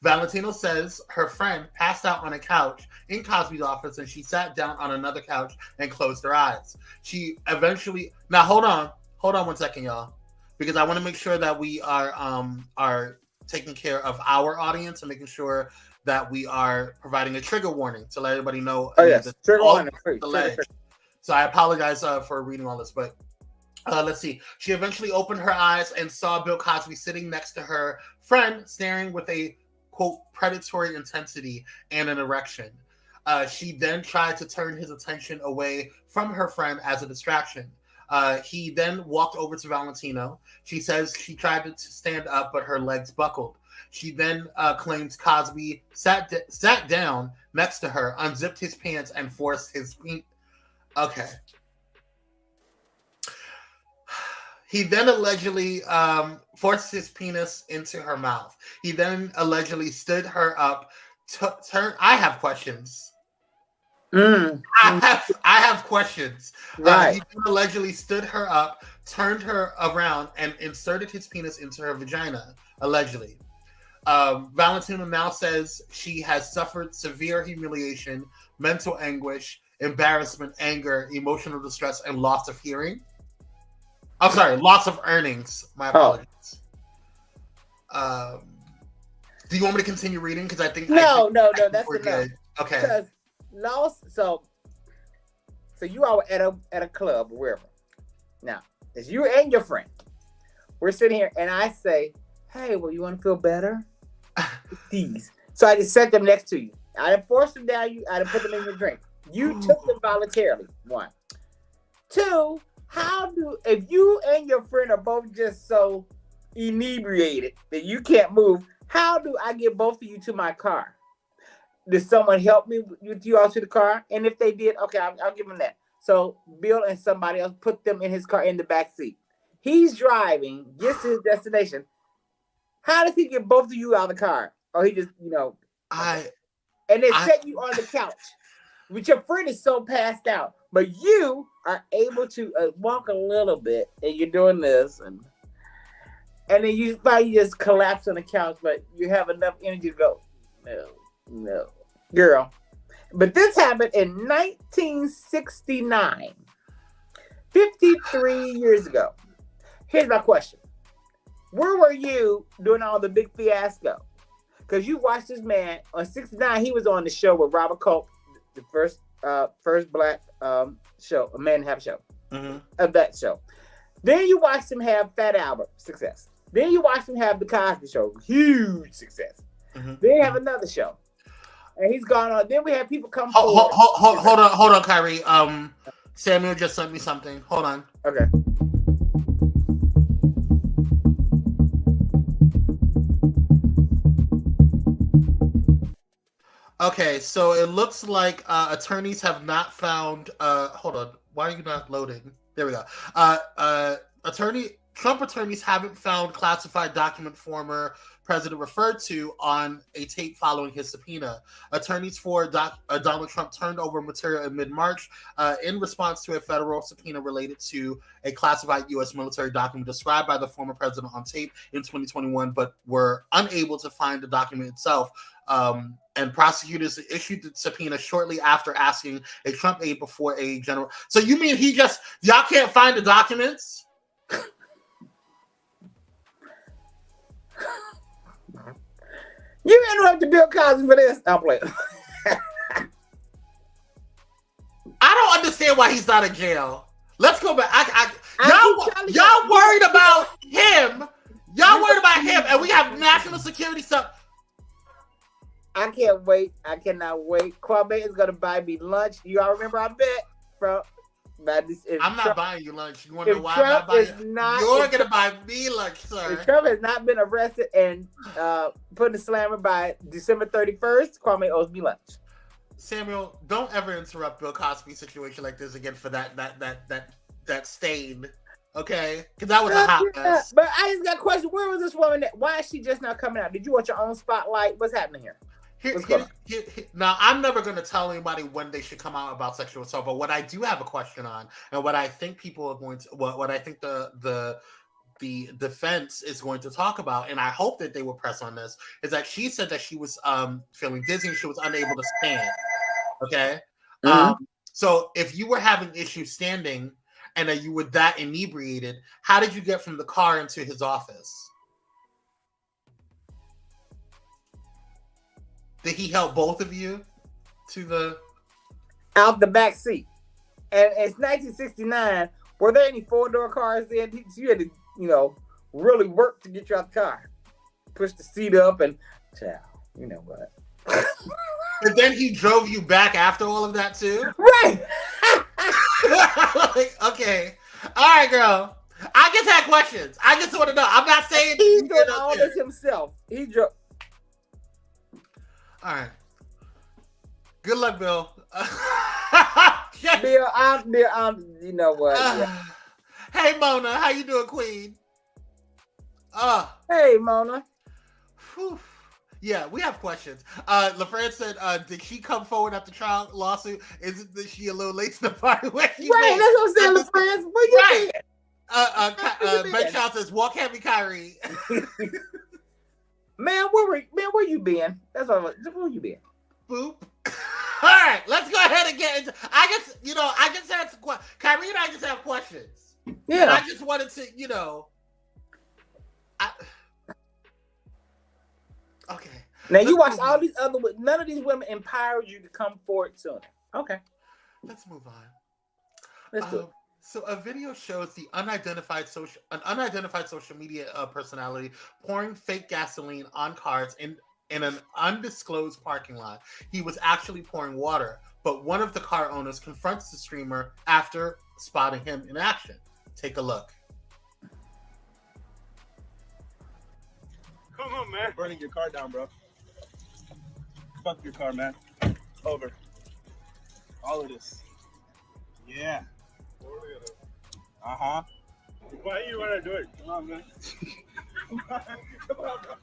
Valentino says her friend passed out on a couch in Cosby's office, and she sat down on another couch and closed her eyes. She eventually... Now, hold on 1 second, y'all, because I want to make sure that we are taking care of our audience and making sure that we are providing a trigger warning to let everybody know. Oh yes, trigger warning. So I apologize for reading all this, but let's see. She eventually opened her eyes and saw Bill Cosby sitting next to her friend, staring with a, quote, predatory intensity and an erection. She then tried to turn his attention away from her friend as a distraction. He then walked over to Valentino. She says she tried to stand up, but her legs buckled. She then claims Cosby sat down next to her, unzipped his pants, and forced his... Okay. He then allegedly forced his penis into her mouth. He then allegedly stood her up. I have questions. I have questions. Right. He then allegedly stood her up, turned her around, and inserted his penis into her vagina. Allegedly. Valentino now says she has suffered severe humiliation, mental anguish, embarrassment, anger, emotional distress, and loss of hearing. I'm sorry, loss of earnings. My apologies. Do you want me to continue reading? Because I think no, that's enough. Good. Okay. Because loss. So you are at a club or wherever. Now, it's you and your friend. We're sitting here, and I say, "Hey, well, you want to feel better?" These. So I just set them next to you. I didn't force them down you. I didn't put them in your drink. You took them voluntarily. 1, 2. If you and your friend are both just so inebriated that you can't move, how do I get both of you to my car? Did someone help me with you all to the car? And if they did, okay, I'll give them that. So Bill and somebody else put them in his car in the back seat. He's driving, gets to his destination. How does he get both of you out of the car? Or he just, and they set you on the couch. But your friend is so passed out. But you are able to walk a little bit, and you're doing this, and then you finally just collapse on the couch, but you have enough energy to go, no, girl. But this happened in 1969, 53 years ago. Here's my question. Where were you doing all the big fiasco? Because you watched this man on 69, he was on the show with Robert Culp, the first black show, a man have show of that show. Then you watched him have Fat Albert success. Then you watched him have the Cosby Show, huge success. Then you have another show, and he's gone on. Then we have people come forward. Hold on, Kyrie. Samuel just sent me something. Hold on. Okay. Okay, so it looks like attorneys have not found. Hold on, why are you not loading? There we go. Trump attorneys haven't found classified document former president referred to on a tape following his subpoena. Attorneys for Donald Trump turned over material in mid-March in response to a federal subpoena related to a classified U.S. military document described by the former president on tape in 2021, but were unable to find the document itself. And prosecutors issued the subpoena shortly after asking a Trump aide before a general. So you mean y'all can't find the documents? You interrupted Bill Cosby for this. I'm playing. I don't understand why he's not in jail. Let's go back. Y'all worried about him. Y'all worried about him, and we have national security stuff. I can't wait. I cannot wait. Kwame is going to buy me lunch. You all remember our bet from... I'm not buying you lunch. You want to know why I'm not buying you? You're going to buy me lunch, sir. If Trump has not been arrested and put in the slammer by December 31st, Kwame owes me lunch. Samuel, don't ever interrupt Bill Cosby's situation like this again for that stain. Okay? Because that was a hot mess. But I just got a question. Where was this woman at? Why is she just not coming out? Did you want your own spotlight? What's happening here? Now, I'm never going to tell anybody when they should come out about sexual assault, but what I do have a question on, and what I think people are going to, what I think the defense is going to talk about, and I hope that they will press on this, is that she said that she was feeling dizzy and she was unable to stand. Okay? So if you were having issues standing and that you were that inebriated, how did you get from the car into his office? Did he help both of you to the out the back seat? And it's 1969. Were there any 4-door cars then? You had to, really work to get you out the car. Push the seat up and, child, you know what? But then he drove you back after all of that too? Right. Like, okay. All right, girl. I just had questions. I just want to know. I'm not saying He's doing all this himself. He drove. All right. Good luck, Bill. Bill, you know what? Yeah. Hey, Mona. How you doing, Queen? Hey, Mona. Whew. Yeah, we have questions. LaFrance said, did she come forward at the trial lawsuit? Isn't she a little late to the party? Right, that's what I'm saying, LaFrance. Where you been? Ben Child says, walk heavy, Kyrie. Man, where you been? That's all. Where you been? Boop. All right, let's go ahead and get into. I just had some questions. Kyrie and I just have questions. Yeah. And I just wanted to, okay. Now you watch all these other. None of these women empowered you to come forward sooner. Okay. Let's move on. Let's do it. So a video shows an unidentified social media personality pouring fake gasoline on cars in an undisclosed parking lot. He was actually pouring water, but one of the car owners confronts the streamer after spotting him in action. Take a look. Come on, man. Burning your car down, bro. Fuck your car, man. Over. All of this. Yeah. Uh-huh. Why you want to do it? Come on, man. Come on, bro.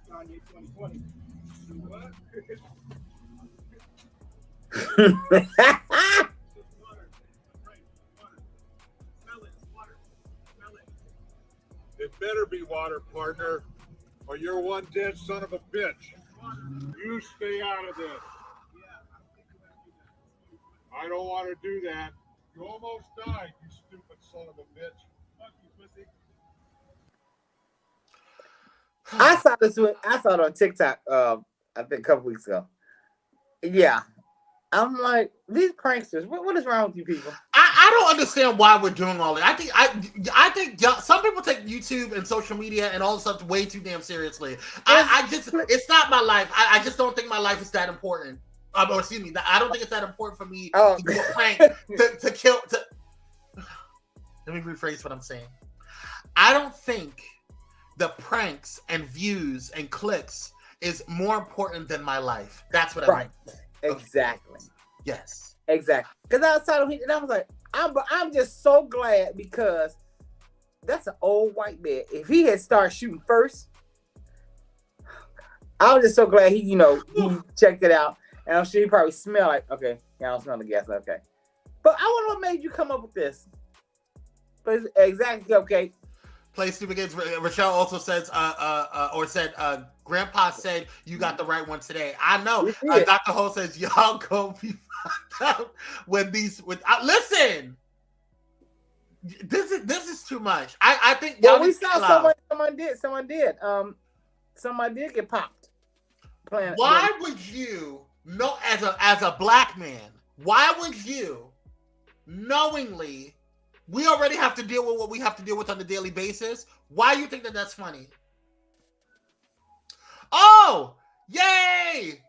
Kanye 2020. What? It better be water, partner, or you're one dead son of a bitch. You stay out of this. I don't want to do that. You almost died, you stupid son of a bitch. Fuck you, pussy. I saw it on TikTok. I think a couple weeks ago. Yeah, I'm like, these pranksters. What is wrong with you people? I don't understand why we're doing all that. I think some people take YouTube and social media and all this stuff way too damn seriously. It's not my life. I just don't think my life is that important. Or excuse me, I don't think it's that important for me to do a prank to kill. Let me rephrase what I'm saying. I don't think the pranks and views and clicks is more important than my life. That's what I mean. Exactly. Yes. Exactly. Because outside of and I was like, I'm just so glad because that's an old white man. If he had started shooting first, I was just so glad he checked it out. And I'm sure he probably smelled like, okay, I don't smell the gas. Okay. But I wonder what made you come up with this. But exactly, okay. Play stupid games. Rochelle also says, Grandpa said you got the right one today. I know. Dr. Ho says y'all go be fucked up when listen. This is too much. I think. Well, we saw someone did. Somebody did get popped. Why would you know as a black man? Why would you knowingly? We already have to deal with what we have to deal with on a daily basis. Why do you think that that's funny? Oh, yay!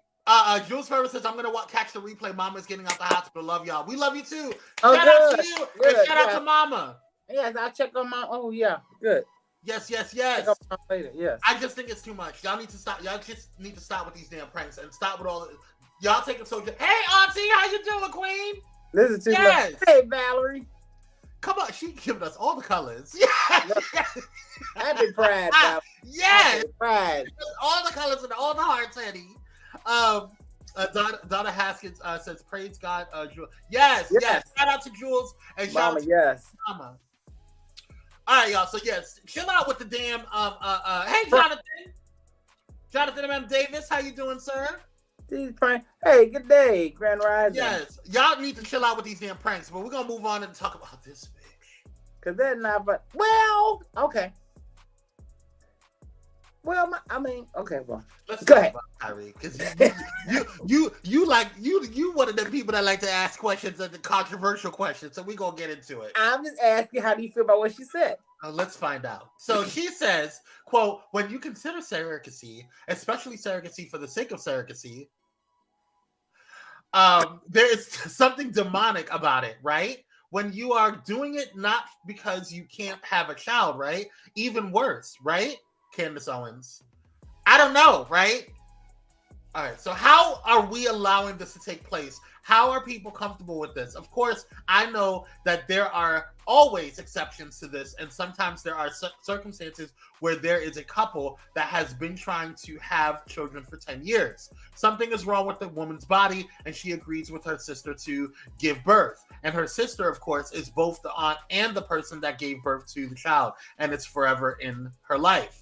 Jules Ferber says, I'm going to catch the replay. Mama's getting out the hospital. Love y'all. We love you too. Shout out to you. And shout out to Mama. Yes, I'll check on my. Oh, yeah. Good. Yes. Check on mom later. Yes. I just think it's too much. Y'all need to stop. Y'all just need to stop with these damn pranks and stop with all the. Y'all take it so. Hey, Auntie, how you doing, Queen? Listen to me. Hey, Valerie. Come on, she's giving us all the colors. Yes. Happy Pride, Valerie. Yes. Happy Pride. All the colors and all the hearts, Eddie. Donna Haskins says, praise God, Jules. Yes. Shout out to Jules and shout out to Mama. All right, y'all. So, yes, chill out with the damn, hey, Jonathan. Jonathan M. Davis, how you doing, sir? These pranks. Hey, good day, Grand Rising. Yes, y'all need to chill out with these damn pranks, but we're gonna move on and talk about this bitch. Cause they're not. But well, okay. Well, okay. Well, Let's go talk ahead, about Kyrie, because you one of the people that like to ask questions and the controversial questions. So we gonna get into it. I'm just asking, how do you feel about what she said? Let's find out. So she says, "quote When you consider surrogacy, especially surrogacy for the sake of surrogacy, there is something demonic about it, right? When you are doing it not because you can't have a child, right? Even worse, right?" Candace Owens. I don't know, right? All right, so how are we allowing this to take place? How are people comfortable with this? Of course, I know that there are always exceptions to this, and sometimes there are circumstances where there is a couple that has been trying to have children for 10 years. Something is wrong with the woman's body, and she agrees with her sister to give birth. And her sister, of course, is both the aunt and the person that gave birth to the child, and it's forever in her life.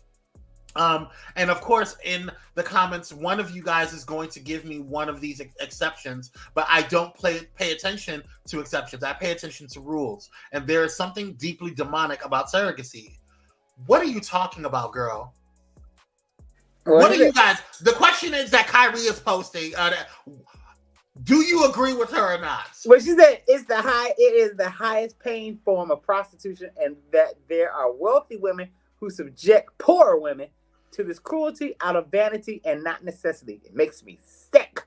And of course, in the comments, one of you guys is going to give me one of these exceptions, but I don't pay attention to exceptions. I pay attention to rules. And there is something deeply demonic about surrogacy. What are you talking about, girl? What are you guys? The question is that Kyrie is posting. Do you agree with her or not? Well, she said it is the highest paying form of prostitution, and that there are wealthy women who subject poorer women to this cruelty out of vanity and not necessity. It makes me sick.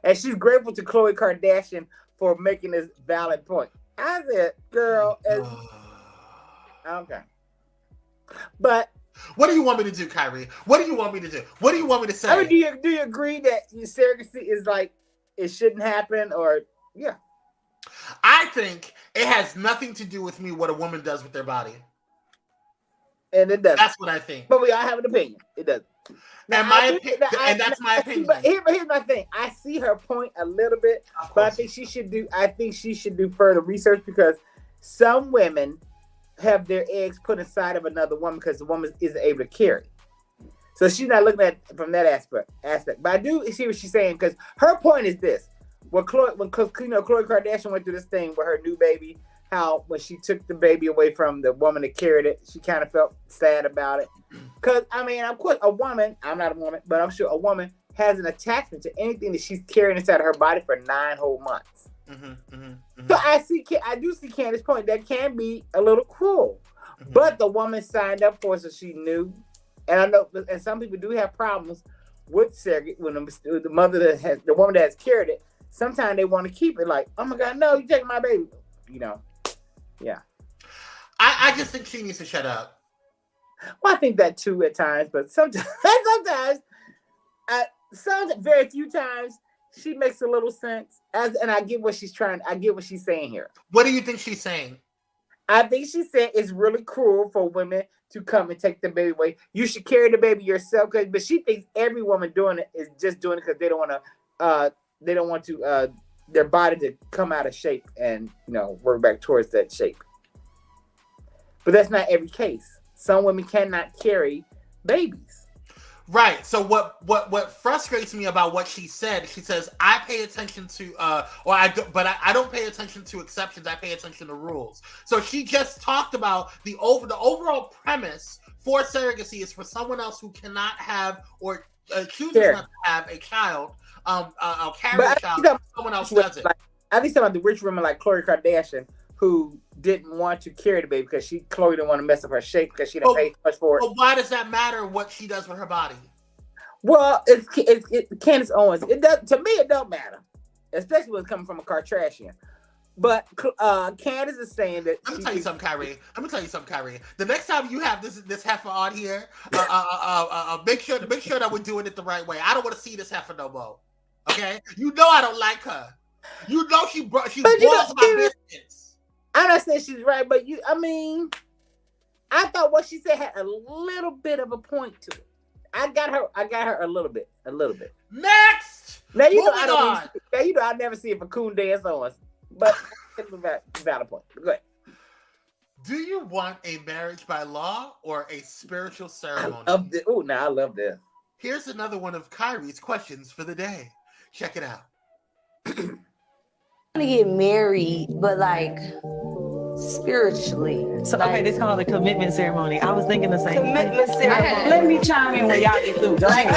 And she's grateful to Khloe Kardashian for making this valid point. I said, girl, okay. But what do you want me to do, Kyrie? What do you want me to do? What do you want me to say? I mean, do you agree that surrogacy is like it shouldn't happen? Or yeah. I think it has nothing to do with me what a woman does with their body. And it doesn't. That's what I think. But we all have an opinion. It doesn't. Now, and that's my opinion. But here's my thing. I see her point a little bit, but I think she should do further research, because some women have their eggs put inside of another woman because the woman isn't able to carry. So she's not looking at it from that aspect. But I do see what she's saying, because her point is this: when Khloe Kardashian went through this thing with her new baby, how when she took the baby away from the woman that carried it, she kind of felt sad about it. Because, I mean, of course, a woman, I'm not a woman, but I'm sure a woman has an attachment to anything that she's carrying inside of her body for 9 whole months. So I do see Candace's point. That can be a little cruel. But the woman signed up for it, so she knew. And I know, and some people do have problems with surrogate when the woman that has carried it. Sometimes they want to keep it, like, oh my God, no, you taking my baby, Yeah. I just think she needs to shut up. Well, I think that too at times, but sometimes very few times she makes a little sense. And I get what she's saying here. What do you think she's saying? I think she said it's really cruel for women to come and take the baby away. You should carry the baby yourself, but she thinks every woman doing it is just doing it because they don't want to their body to come out of shape and work back towards that shape. But that's not every case. Some women cannot carry babies. Right. So what frustrates me about what she said, she says, I pay attention to I don't pay attention to exceptions, I pay attention to rules. So she just talked about the overall premise for surrogacy is for someone else who cannot have or chooses not to have a child, carry a child, someone else does it. At least about the rich women like Khloe Kardashian, who didn't want to carry the baby because Khloe didn't want to mess up her shape because she didn't pay much for it. But why does that matter what she does with her body? Well, it's Candace Owens. It does, to me, it don't matter, especially when it's coming from a Kardashian. But Candace is saying that. Let me tell you something, Kyrie. The next time you have this heifer on here, make sure that we're doing it the right way. I don't want to see this heifer no more. Okay, I don't like her. She boils my biscuits. I'm not saying she's right, but I thought what she said had a little bit of a point to it. I got her a little bit. Next, now I never see a coon dance on us, but it's a valid point. Go ahead. Do you want a marriage by law or a spiritual ceremony? I love this. here's another one of Kyrie's questions for the day. Check it out. I'm gonna get married, but like spiritually. So like, okay, this called a commitment ceremony. I was thinking the same commitment thing. ceremony. Let me chime in when y'all get through. Like,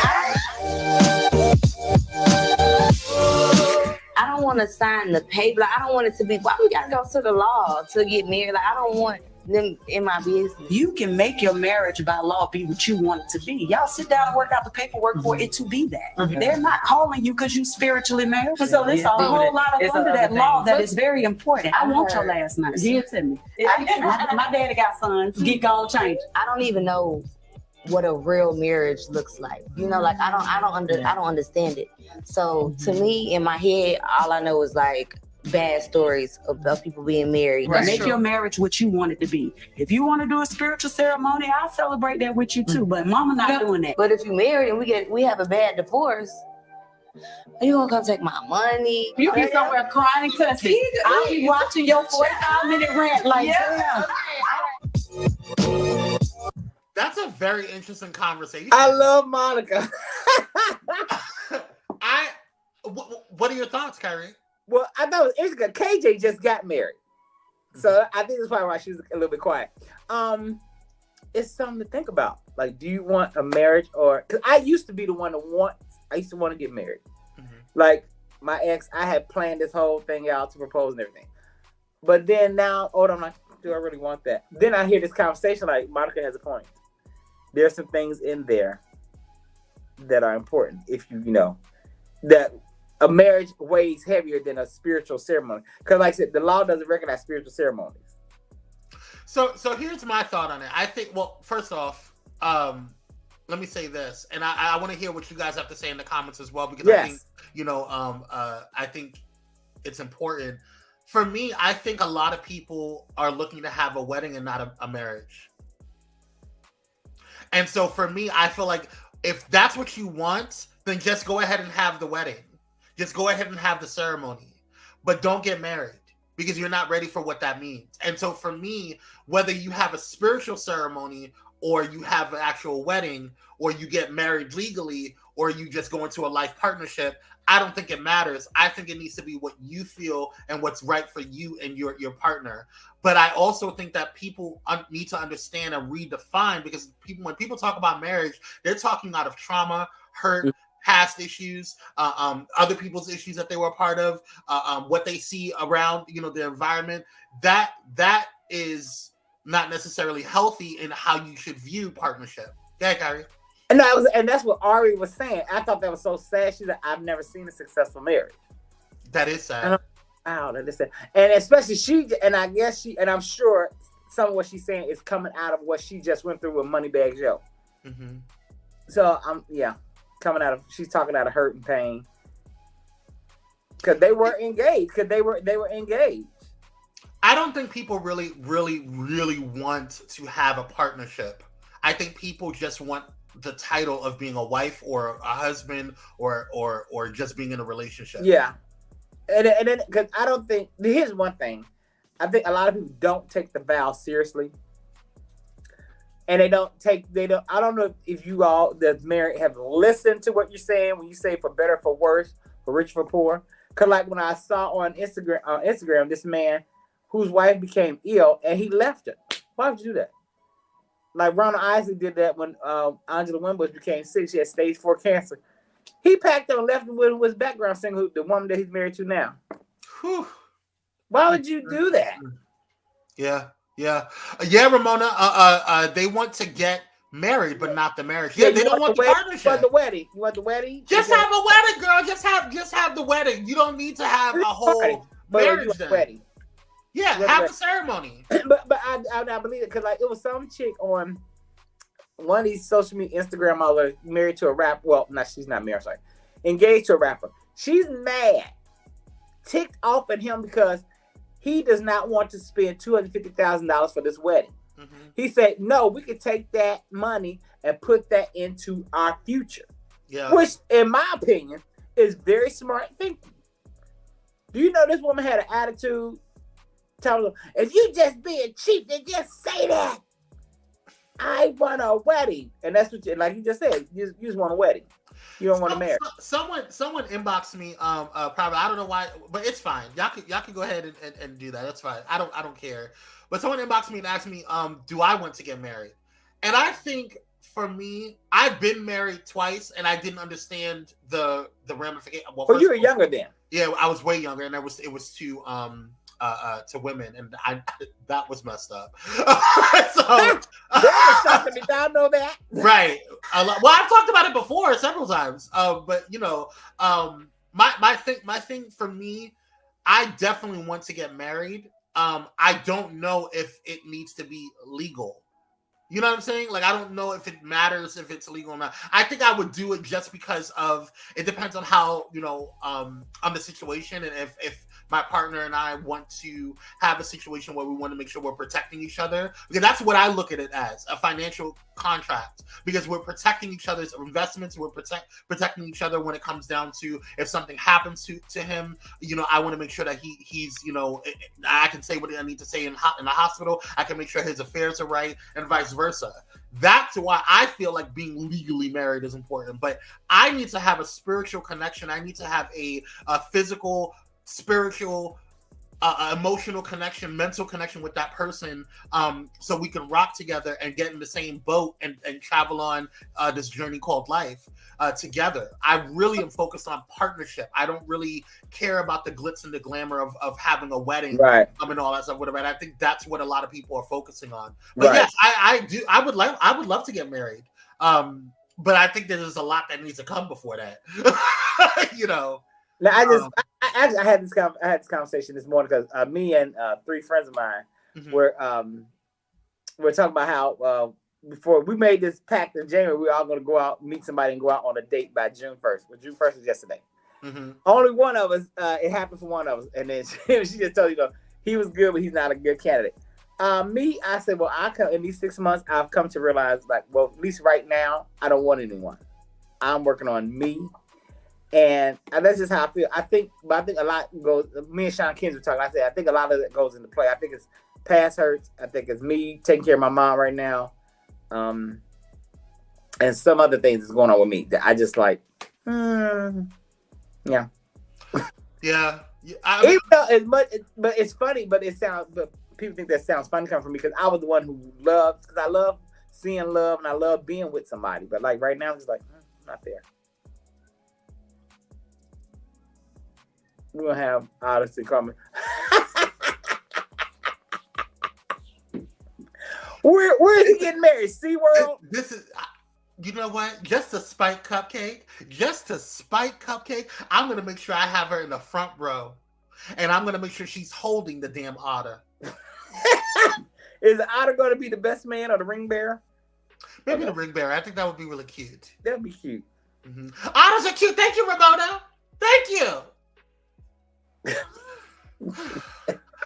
I don't want to sign the paper. Like, I don't want it to be. Why we gotta go to the law to get married? Like, I don't want them in my business. You can make your marriage by law be what you want it to be. Y'all sit down and work out the paperwork for it to be that. They're not calling you because you spiritually married. So there's a whole lot of under that law that is very important. I want your last name. Give it to me. My daddy got sons. Get gone, change. I don't even know what a real marriage looks like. You know, like I don't understand it. So to me, in my head, all I know is like bad stories of people being married. Right. Make your marriage what you want it to be. If you want to do a spiritual ceremony, I'll celebrate that with you too. But mama not doing that. But if you married and we have a bad divorce, you gonna come take my money? You be somewhere crying and cussing. I'll be watching your 45-minute rant like damn. That's a very interesting conversation. I love Monica. What are your thoughts, Kyrie? Well, I thought it was interesting. KJ just got married, so I think that's probably why she's a little bit quiet. It's something to think about. Like, do you want a marriage or? Because I used to be the one I used to want to get married. Like my ex, I had planned this whole thing out to propose and everything. But then now, I'm like, do I really want that? Then I hear this conversation. Like Monica has a point. There's some things in there that are important. If you know that. A marriage weighs heavier than a spiritual ceremony. Because like I said, the law doesn't recognize spiritual ceremonies. So here's my thought on it. I think, well, first off, let me say this. And I want to hear what you guys have to say in the comments as well. Because I think, I think it's important. For me, I think a lot of people are looking to have a wedding and not a marriage. And so for me, I feel like if that's what you want, then just go ahead and have the wedding. Just go ahead and have the ceremony, but don't get married because you're not ready for what that means. And so for me, whether you have a spiritual ceremony or you have an actual wedding or you get married legally or you just go into a life partnership, I don't think it matters. I think it needs to be what you feel and what's right for you and your partner. But I also think that people need to understand and redefine, because when people talk about marriage, they're talking out of trauma, hurt, past issues, other people's issues that they were a part of, what they see around, the environment. That is not necessarily healthy in how you should view partnership. Yeah, Kyrie. And that's what Ari was saying. I thought that was so sad. She said, "I've never seen a successful marriage." That is sad. Wow, that is sad. And especially I guess and I'm sure some of what she's saying is coming out of what she just went through with Moneybagg Yo. Mm-hmm. So she's talking out of hurt and pain because they were engaged. They were engaged. I don't think people really, really, really want to have a partnership. I think people just want the title of being a wife or a husband or just being in a relationship. Yeah, and then because I don't think, here's one thing, I think a lot of people don't take the vow seriously. And I don't know if you all that's married have listened to what you're saying when you say for better, for worse, for rich, for poor. Cause like when I saw on Instagram, this man whose wife became ill and he left her. Why would you do that? Like Ronald Isaac did that when Angela Winbush became sick. She had stage 4 cancer. He packed her and left her with his background singer, the woman that he's married to now. Whew. Why would you do that? Yeah, Ramona. They want to get married, but not the marriage. Yeah, they don't want the partnership. You want the wedding? You want the wedding? Just have a wedding, girl. Just have the wedding. You don't need to have a whole marriage. Wedding. Yeah, have a ceremony. But I believe it because like it was some chick on one of these social media Instagram modelers married to a rapper. Well, she's not married. Sorry, engaged to a rapper. She's mad, ticked off at him because he does not want to spend $250,000 for this wedding. Mm-hmm. He said, "No, we could take that money and put that into our future." Yeah, which, in my opinion, is very smart thinking. Do you know this woman had an attitude? Tell them, if you just being cheap, then just say that. I want a wedding, and that's what like you just said. You just want a wedding. You don't want to marry. Someone inboxed me probably, I don't know why, but it's fine. Y'all could go ahead and do that. That's fine. I don't care. But someone inboxed me and asked me, do I want to get married? And I think for me, I've been married twice, and I didn't understand the ramification. Well, you were younger then. Yeah, I was way younger, and it was to women, and that was messed up. So I know that. Right. Well, I've talked about it before several times. But my thing for me, I definitely want to get married. I don't know if it needs to be legal. You know what I'm saying? Like, I don't know if it matters if it's legal or not. I think I would do it just because of, it depends on how, on the situation. And if my partner and I want to have a situation where we want to make sure we're protecting each other, because that's what I look at it as, a financial contract, because we're protecting each other's investments. We're protecting each other when it comes down to if something happens to him, I want to make sure that he's, I can say what I need to say in the hospital. I can make sure his affairs are right, and vice versa. That's why I feel like being legally married is important. But I need to have a spiritual connection. I need to have a physical, spiritual, emotional connection, mental connection with that person, so we can rock together and get in the same boat and travel on this journey called life together. I really am focused on partnership. I don't really care about the glitz and the glamour of having a wedding, right? And all that stuff. Whatever. And I think that's what a lot of people are focusing on. But yes, I do. I would love to get married. But I think there's a lot that needs to come before that. Now, I had this conversation this morning because me and 3 friends of mine were talking about how before we made this pact in January, we were all going to go out, meet somebody, and go out on a date by June 1st. Well, June 1st was yesterday. Only one of us, it happened for one of us, and then she just told he was good, but he's not a good candidate. Me, I said, well, in these 6 months, I've come to realize, like, well, at least right now, I don't want anyone. I'm working on me. And that's just how I feel. I think a lot goes. Me and Sean Kins were talking. I said I think a lot of it goes into play. I think it's past hurts. I think it's me taking care of my mom right now, and some other things that's going on with me that I just like. Yeah. Yeah. Even though as much, but it's funny. But people think that sounds funny coming from me because I was the one who loves. Because I love seeing love and I love being with somebody. But like right now, it's like not there. We're gonna have Odyssey coming. Where is he getting married? SeaWorld? This is, you know what? Just to spite Cupcake, I'm gonna make sure I have her in the front row, and I'm gonna make sure she's holding the damn otter. Is the otter gonna be the best man or the ring bearer? Maybe the ring bearer. I think that would be really cute. That'd be cute. Otters are cute. Thank you, Ramona. Thank you.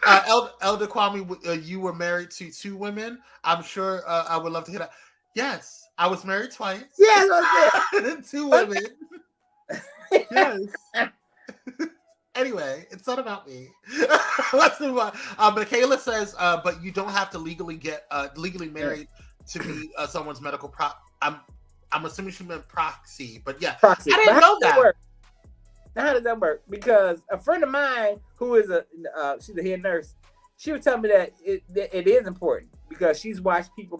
Elder Kwame, you were married to 2 women. I'm sure I would love to hear that. Yes, I was married twice. Yes, 2 women. Yes. Anyway, it's not about me. Let's move on. Michaela says, but you don't have to legally married to be someone's medical I'm assuming she meant proxy, but yeah, proxy. I didn't know that. Now, how does that work? Because a friend of mine who is she's a head nurse, she was telling me that it is important because she's watched people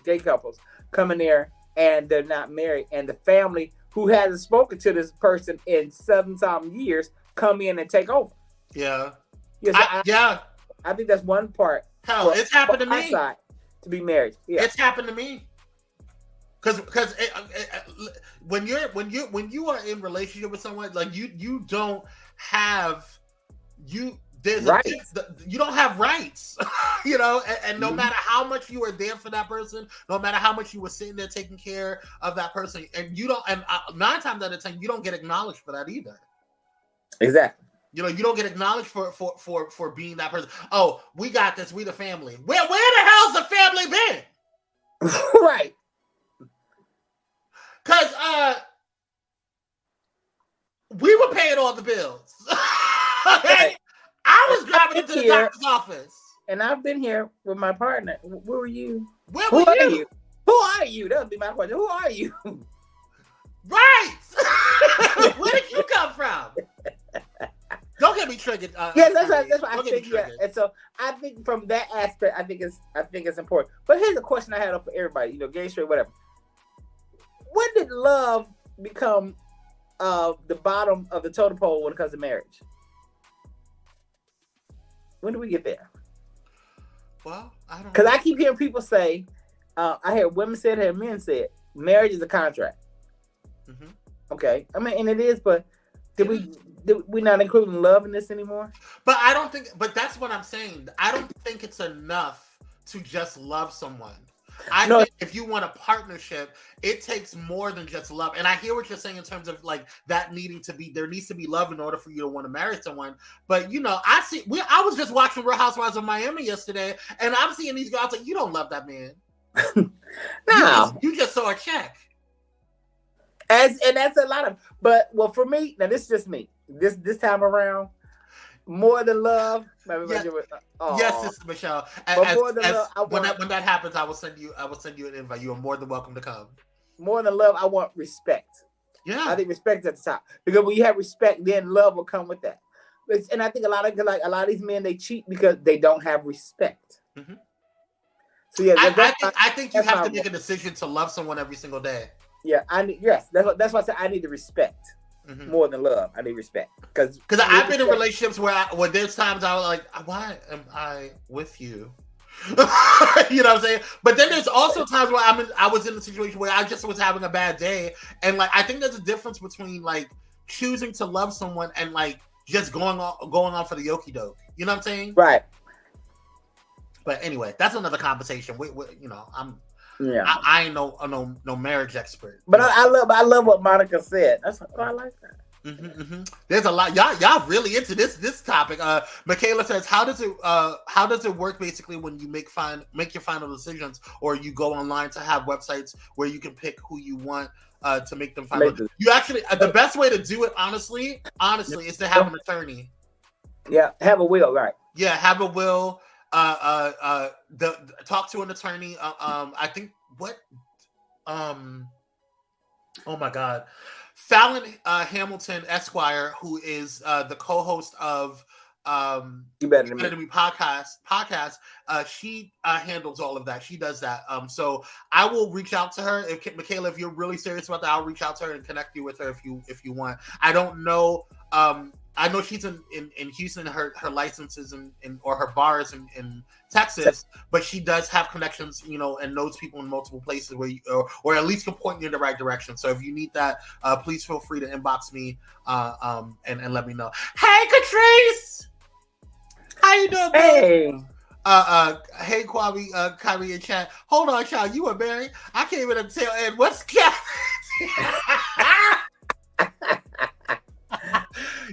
gay couples come in there and they're not married, and the family who hasn't spoken to this person in 7-some years come in and take over. Yeah. Yes, I think that's one part. Hell, it's happened to me. To be married. Yeah. It's happened to me. Because when you are in relationship with someone, like you don't have you don't have rights, and no matter how much you are there for that person, no matter how much you were sitting there taking care of that person, and you don't, and 9 times out of 10 you don't get acknowledged for that either. Exactly. You don't get acknowledged for being that person. Oh, we got this. We the family. Where the hell's the family been? Right. Because we were paying all the bills. Okay? I was driving into the doctor's office. And I've been here with my partner. Where were you? Where were you? Who are you? That would be my question. Who are you? Right. Where did you come from? Don't get me triggered. Yes, that's what I think. Yeah, and so I think from that aspect, I think it's important. But here's a question I had up for everybody. Gay, straight, whatever. When did love become the bottom of the totem pole when it comes to marriage? When do we get there? Well, I don't know. Because I keep hearing people say, I hear women say it, I hear men say it. Marriage is a contract. Mm-hmm. Okay, I mean, and it is, but did we not including love in this anymore? But I don't think. But that's what I'm saying. I don't think it's enough to just love someone. I think if you want a partnership, it takes more than just love. And I hear what you're saying in terms of like that needing to be, there needs to be love in order for you to want to marry someone. But I was just watching Real Housewives of Miami yesterday, and I'm seeing these guys like, you don't love that man. No, you just saw a check. And that's a lot of. But well, for me, now this is just me. This time around, more than love. Yes, Sister Michelle. When that happens, I will send you an invite. You are more than welcome to come. More than love, I want respect. Yeah, I think respect is at the top, because when you have respect, then love will come with that. And I think a lot of these men, they cheat because they don't have respect. Mm-hmm. So yeah, I think you have to make a decision to love someone every single day. Yeah, that's why I said I need to respect. Mm-hmm. More than love, I need respect. Because I've been in relationships where there's times I was like, why am I with you? You know what I'm saying? But then there's also times where I was in a situation where I just was having a bad day, and like I think there's a difference between like choosing to love someone and like just going on for the okie doke. You know what I'm saying? Right. But anyway, that's another conversation. I ain't no marriage expert. But I love what Monica said. I like that. Mm-hmm, mm-hmm. There's a lot. Y'all really into this topic. Michaela says, how does it work basically when you make your final decisions, or you go online to have websites where you can pick who you want to make them final? You actually the best way to do it, honestly, is to have an attorney. Yeah, have a will, right? Yeah, have a will. Talk to an attorney. I think oh my God, Fallon Hamilton Esquire, who is the co-host of You Better Than Me podcast. She handles all of that. She does that. So I will reach out to her. Michaela, if you're really serious about that, I'll reach out to her and connect you with her if you want. I don't know. I know she's in Houston. Her licenses or her bars in Texas, but she does have connections, and knows people in multiple places where you, or at least can point you in the right direction. So if you need that, please feel free to inbox me and let me know. Hey, Catrice, how you doing? Hey. Hey, Kwame, Kyrie in chat. Hold on, child. You were married? I can't even tell Ed what's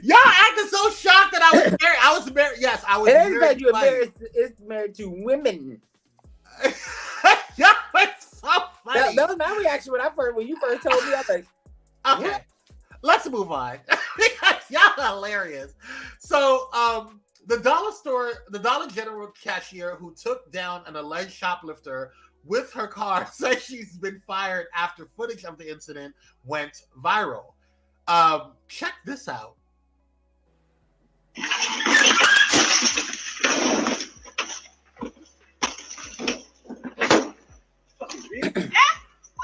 Y'all acting so shocked that I was married. I was married. Yes, I was married. You were married to women. Y'all were so funny. That was my reaction when you first told me. I was like, okay, what? Let's move on. Y'all are hilarious. So, the Dollar General cashier who took down an alleged shoplifter with her car says she's been fired after footage of the incident went viral. Check this out. What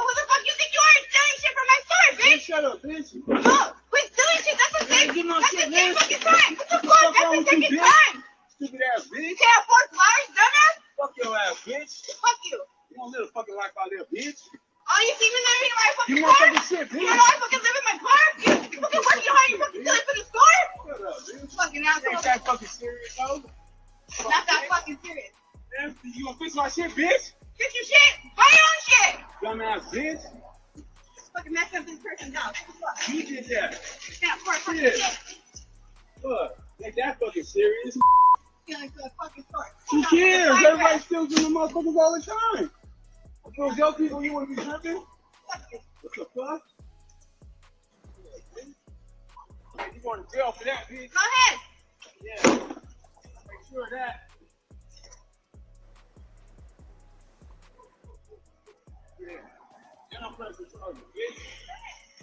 the fuck you think you are stealing shit from my store, bitch? Shut up, bitch. No, quit stealing shit. That's the same. Get my That's shit, the same man. fucking time. What the fuck? That's the second time. Stupid ass bitch. You can't afford flowers, dumbass. Fuck your ass, bitch. Fuck you. You don't live a fucking life out there, bitch. Oh, you see me living in my fucking You car? motherfucking shit, bitch. You know I fucking live in my car? You fucking working hard. You fucking stealing from the store? Shut up, bitch. Fucking Ain't asshole. that fucking serious, though? Not that fucking serious. You gonna fix my shit, bitch? Fix your shit. Buy your own shit. Dumbass bitch. Fucking mess up this person down. You did that. You can't afford fucking Shit. shit. Look, ain't that fucking serious? Stealing from the fucking store. Who cares? Everybody steals from the motherfuckers all the time. Those young people, you wanna be tripping? What the fuck? You going to jail for that, bitch? Go ahead. Yeah. Make sure of that.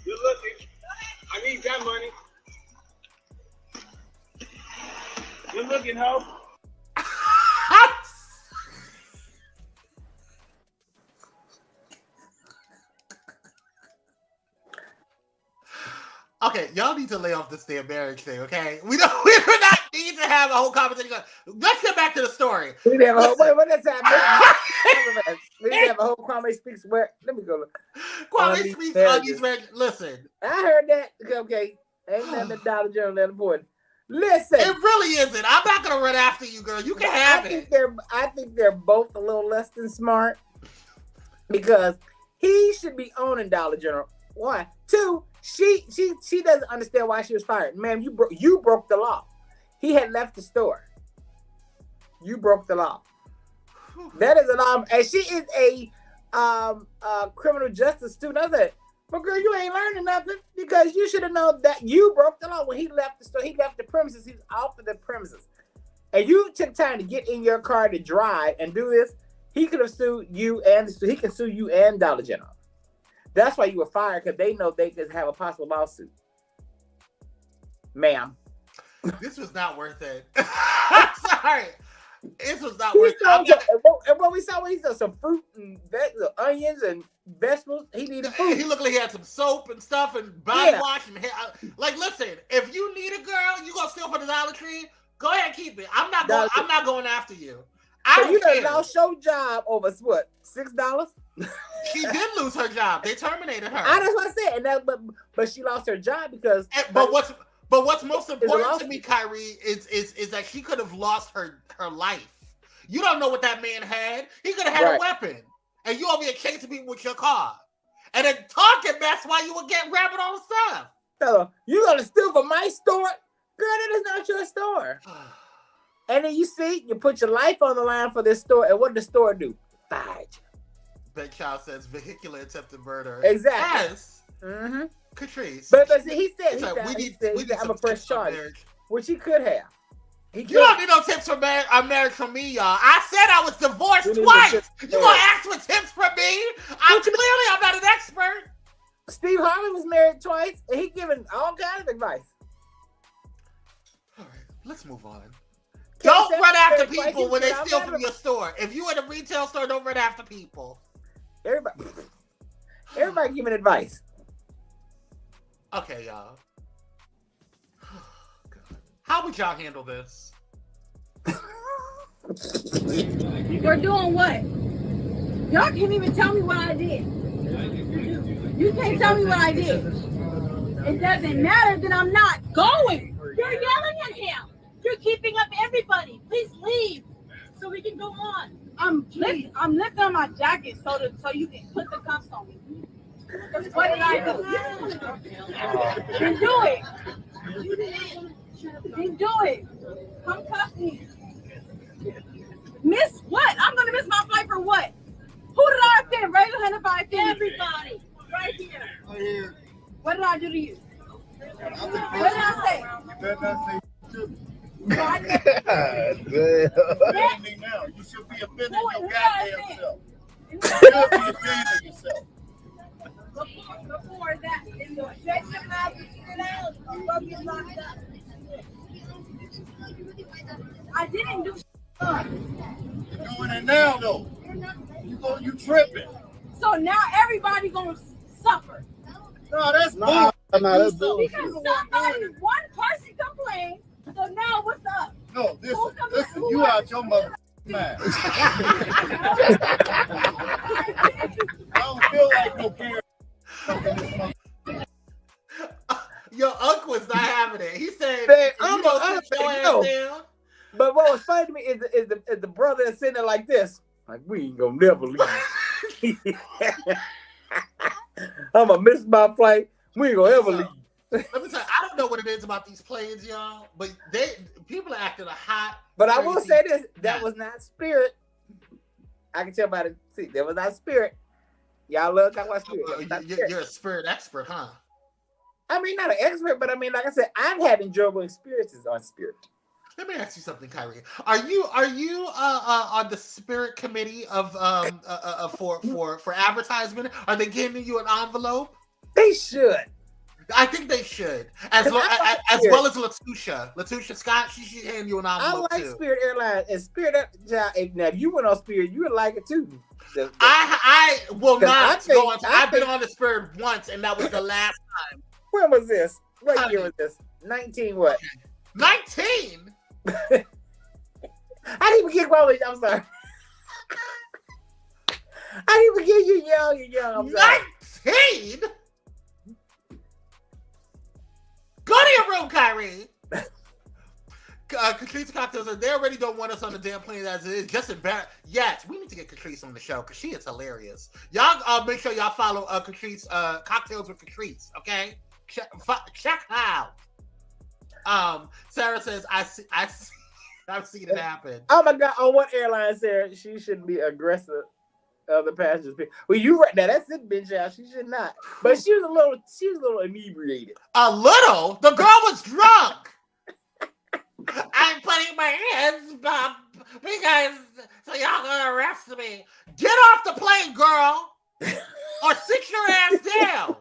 You're looking. I need that money. You're looking, ho. Okay, y'all need to lay off this damn marriage thing, okay? We do not need to have a whole conversation. Let's get back to the story. We didn't have a whole, wait, what is that? We didn't have a whole Kwame speaks where? Let me go look. Kwame speaks on these marriages. Listen. I heard that. Okay. Ain't nothing the Dollar General that important. Listen. It really isn't. I'm not going to run after you, girl. You can have it. I think they're both a little less than smart because he should be owning Dollar General. One. Two, she doesn't understand why she was fired. Ma'am, you broke the law. He had left the store. You broke the law. That is an and she is a criminal justice student. I said, but girl, you ain't learning nothing because you should have known that you broke the law when he left the store. He left the premises. He was off of the premises, and you took time to get in your car to drive and do this. He could have sued you and he can sue you and Dollar General. That's why you were fired, because they know they could have a possible lawsuit. Ma'am. This was not worth it. I'm sorry. This was not worth it. And what we saw, he saw some fruit and onions and vegetables. He needed food. He looked like he had some soap and stuff and body wash and hair. Like, listen, if you need a girl, you gonna steal from the Dollar Tree, go ahead and keep it. I'm not going after you. You lost your job over what, $6? She did lose her job. They terminated her. That's what I said. And but she lost her job because. But what's most important to me, Kyrie, is that she could have lost her life. You don't know what that man had. He could have had a weapon, and you over here chasing people with your car, and then talking mess while you were grabbing all the stuff. So you gonna steal from my store, girl? That is not your store. And then you put your life on the line for this store, and what did the store do? Fired you. Big Child says vehicular attempted murder. Exactly. Yes. Mm-hmm. Catrice. But he said we need I'm a press charge, which he could have. You don't need no tips from marriage from me, y'all. I said I was divorced twice. You gonna ask for tips from me? I'm not an expert. Steve Harvey was married twice, and he giving all kinds of advice. All right, let's move on. Don't run after people when they steal from your store. If you in a retail store, don't run after people. Everybody giving advice. Okay, y'all. How would y'all handle this? We're doing what? Y'all can't even tell me what I did. You can't tell me what I did. It doesn't matter that I'm not going. You're yelling at him. You're keeping up everybody. Please leave so we can go on. I'm lifting on my jacket so you can put the cuffs on me. What did I do? Then do it. Then do it. Come cuff me. Miss what? I'm gonna miss my flight for what? Who did I offend? Regular and if I offend everybody. Right here. What did I do to you? What did I say? Now, you should be offended your goddamn self. You should be ashamed of yourself. Before that, in the shut your mouth and sit down, you're gonna get locked up. I didn't do You're doing it now, though. You tripping. So now everybody gonna suffer. No, that's bullshit. Because one person complained. So now what's up? No, listen, you out your mother mind. I don't feel like no parent. Your uncle is not having it. He said, But what was funny to me is the brother is sitting there like this. Like, we ain't gonna never leave. I'm gonna miss my flight. We ain't gonna ever leave. Let me tell you, I don't know what it is about these planes, y'all, but people are acting a hot. But I will say this: that was not Spirit. I can tell by the seat. That was not Spirit. Y'all love talking about Spirit. You're a Spirit expert, huh? I mean, not an expert, but I mean, like I said, I've had enjoyable experiences on Spirit. Let me ask you something, Kyrie. Are you on the spirit committee of for advertisement? Are they giving you an envelope? They should. I think they should. As well as Letitia. Letitia Scott, she should hand you an envelope I like too. Spirit Airlines and Spirit. Now, if you went on Spirit, you would like it too. I will not go on. I've been think- on the Spirit once, and that was the last time. When was this? What year was this? 19 what? 19? I didn't even get Kwame. I'm sorry. I didn't even get you young. You're young. I'm sorry. 19? Go to your room, Kyrie. Catrice Cocktails, they already don't want us on the damn plane as it is. Just embarrassed. Yes, we need to get Catrice on the show because she is hilarious. Y'all make sure y'all follow Catrice, Cocktails with Catrice, okay? Check her out. Sarah says, I've seen it happen. Oh my God! On what airline, Sarah? She shouldn't be aggressive. Other passengers. Well, you right now. That's it, bitch. Out. She should not. But she was a little inebriated. A little? The girl was drunk. I'm putting my hands up because so y'all gonna arrest me. Get off the plane, girl, or sit your ass down.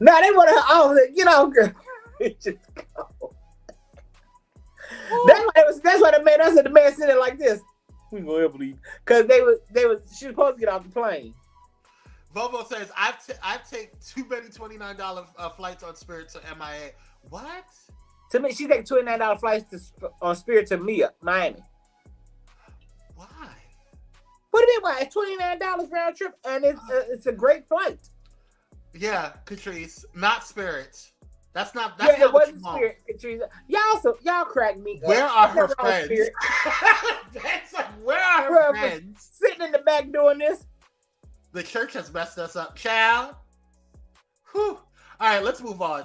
No, they want to. Get off, girl. Just go. That's why the man. That's what the man sitting there like this. We gonna ever leave because she was supposed to get off the plane. Volvo says I've taken too many $29 flights on Spirit to MIA. What? To me, she take $29 flights on Spirit to Miami. Why? What do you mean? Why? It's $29 round trip, and it's a great flight. Yeah, Catrice, not Spirit. That's not it what wasn't you want. Spirit, Catrice. Y'all crack me up. Where are her Never on friends? Spirit. That's like, where are her friends? Sitting in the back doing this. The church has messed us up, child. Whew. All right, let's move on.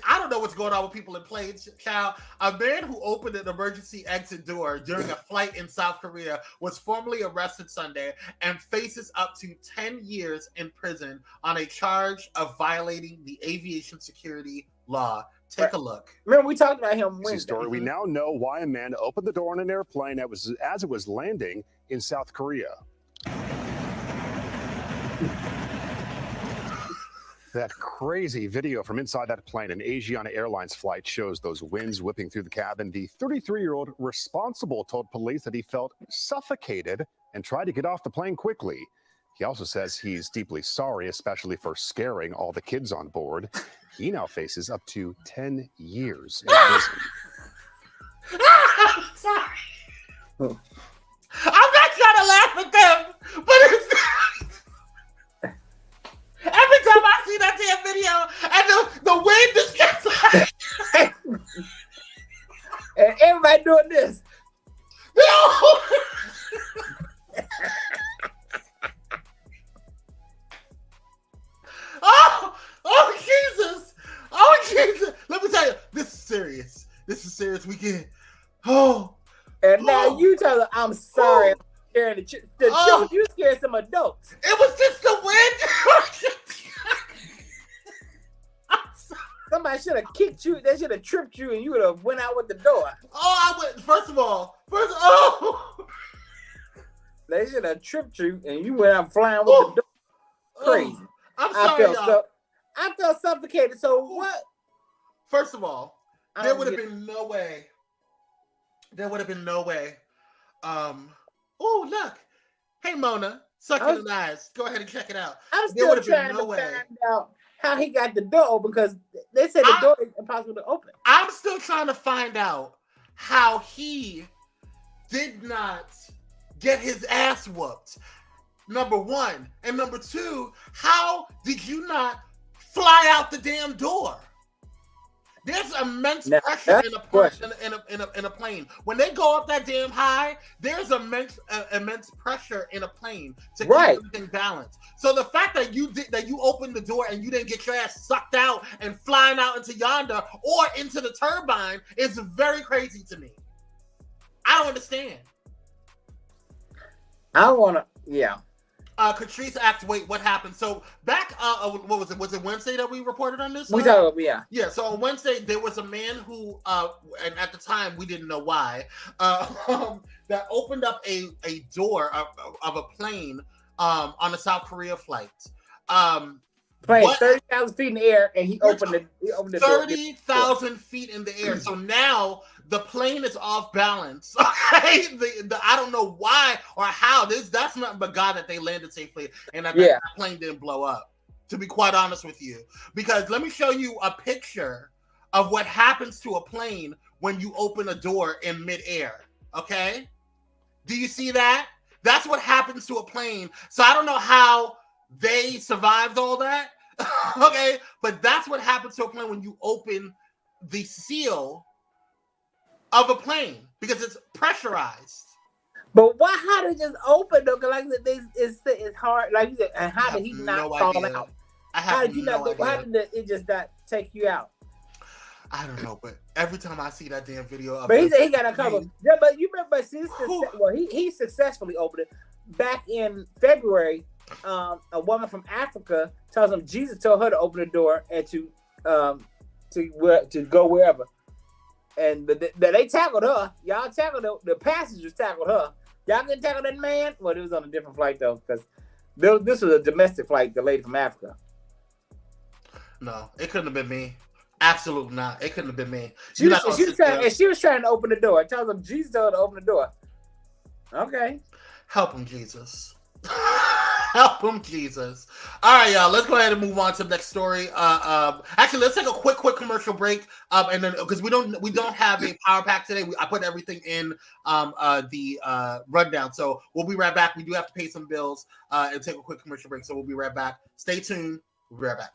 I don't know what's going on with people in planes, child. A man who opened an emergency exit door during a flight in South Korea was formally arrested Sunday and faces up to 10 years in prison on a charge of violating the aviation security law. Take a look. Remember, we talked about him Wednesday. Story. We now know why a man opened the door on an airplane as it was landing in South Korea. That crazy video from inside that plane, an Asiana Airlines flight, shows those winds whipping through the cabin. The 33-year-old responsible told police that he felt suffocated and tried to get off the plane quickly. He also says he's deeply sorry, especially for scaring all the kids on board. He now faces up to 10 years in prison. Sorry. I'm not trying to laugh at them, but it's every time I see that damn video and the wind just gets and everybody doing this. No! Oh Jesus! Oh Jesus! Let me tell you, this is serious. This is serious. We get And now you tell her, I'm sorry. I'm scaring the children. You scared some adults. It was just the wind. Somebody should have kicked you. They should have tripped you, and you would have went out with the door. I went. First of all, they should have tripped you, and you went out flying with the door. Crazy. I'm sorry, y'all. I felt suffocated. So what? First of all, there would have been no way. There would have been no way. Oh, look. Hey, Mona. Sucking the eyes. Go ahead and check it out. I'm still trying to find out how he got the door open because they said the door is impossible to open. I'm still trying to find out how he did not get his ass whooped. Number one. And number two, how did you not fly out the damn door? There's immense pressure in a plane. When they go up that damn high, there's immense pressure in a plane to keep everything balanced. So the fact that you opened the door and you didn't get your ass sucked out and flying out into yonder or into the turbine is very crazy to me. I don't understand. Catrice asked, wait, what happened? So back, what was it? Was it Wednesday that we reported on this? We talked about, yeah. Yeah, so on Wednesday, there was a man who, and at the time, we didn't know why, that opened up a door of a plane on a South Korea flight. Playing 30,000 feet in the air, and he opened the 30,000 feet in the air. So now the plane is off balance. Okay, I don't know why or how. That's nothing but God that they landed safely, and that plane didn't blow up. To be quite honest with you, because let me show you a picture of what happens to a plane when you open a door in midair. Okay, do you see that? That's what happens to a plane. So I don't know how they survived all that. Okay, but that's what happens to a plane when you open the seal of a plane, because it's pressurized. But why? How did it just open though? Because like it's hard. Like you said, and how did he not fall out? How did you not? How did it just not take you out? I don't know, but every time I see that damn video of but he said he got a cover. Yeah, but you remember, he successfully opened it back in February. A woman from Africa tells him Jesus told her to open the door and to go wherever. And they tackled her. Y'all tackled her. The passengers tackled her. Y'all couldn't tackle that man? Well, it was on a different flight though, because this was a domestic flight. The lady from Africa. No, it couldn't have been me. Absolutely not. It couldn't have been me. She was trying to open the door. It tells him Jesus told her to open the door. Okay. Help him, Jesus. Help him, Jesus. All right, y'all. Let's go ahead and move on to the next story. Actually, let's take a quick commercial break. And then because we don't have a power pack today, I put everything in the rundown. So we'll be right back. We do have to pay some bills and take a quick commercial break. So we'll be right back. Stay tuned. We'll be right back.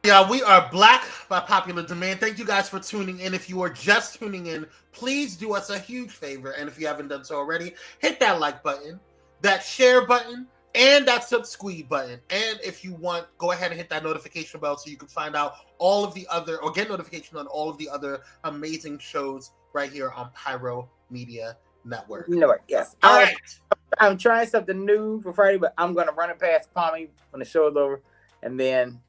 Yeah, we are Black by popular demand. Thank you guys for tuning in. If you are just tuning in, please do us a huge favor. And if you haven't done so already, hit that like button, that share button, and that subscribe button. And if you want, go ahead and hit that notification bell so you can find out all of the other, or get notification on all of the other amazing shows right here on Pyro Media Network. Yes. All right. I'm trying something new for Friday, but I'm going to run it past Kwame when the show is over, and then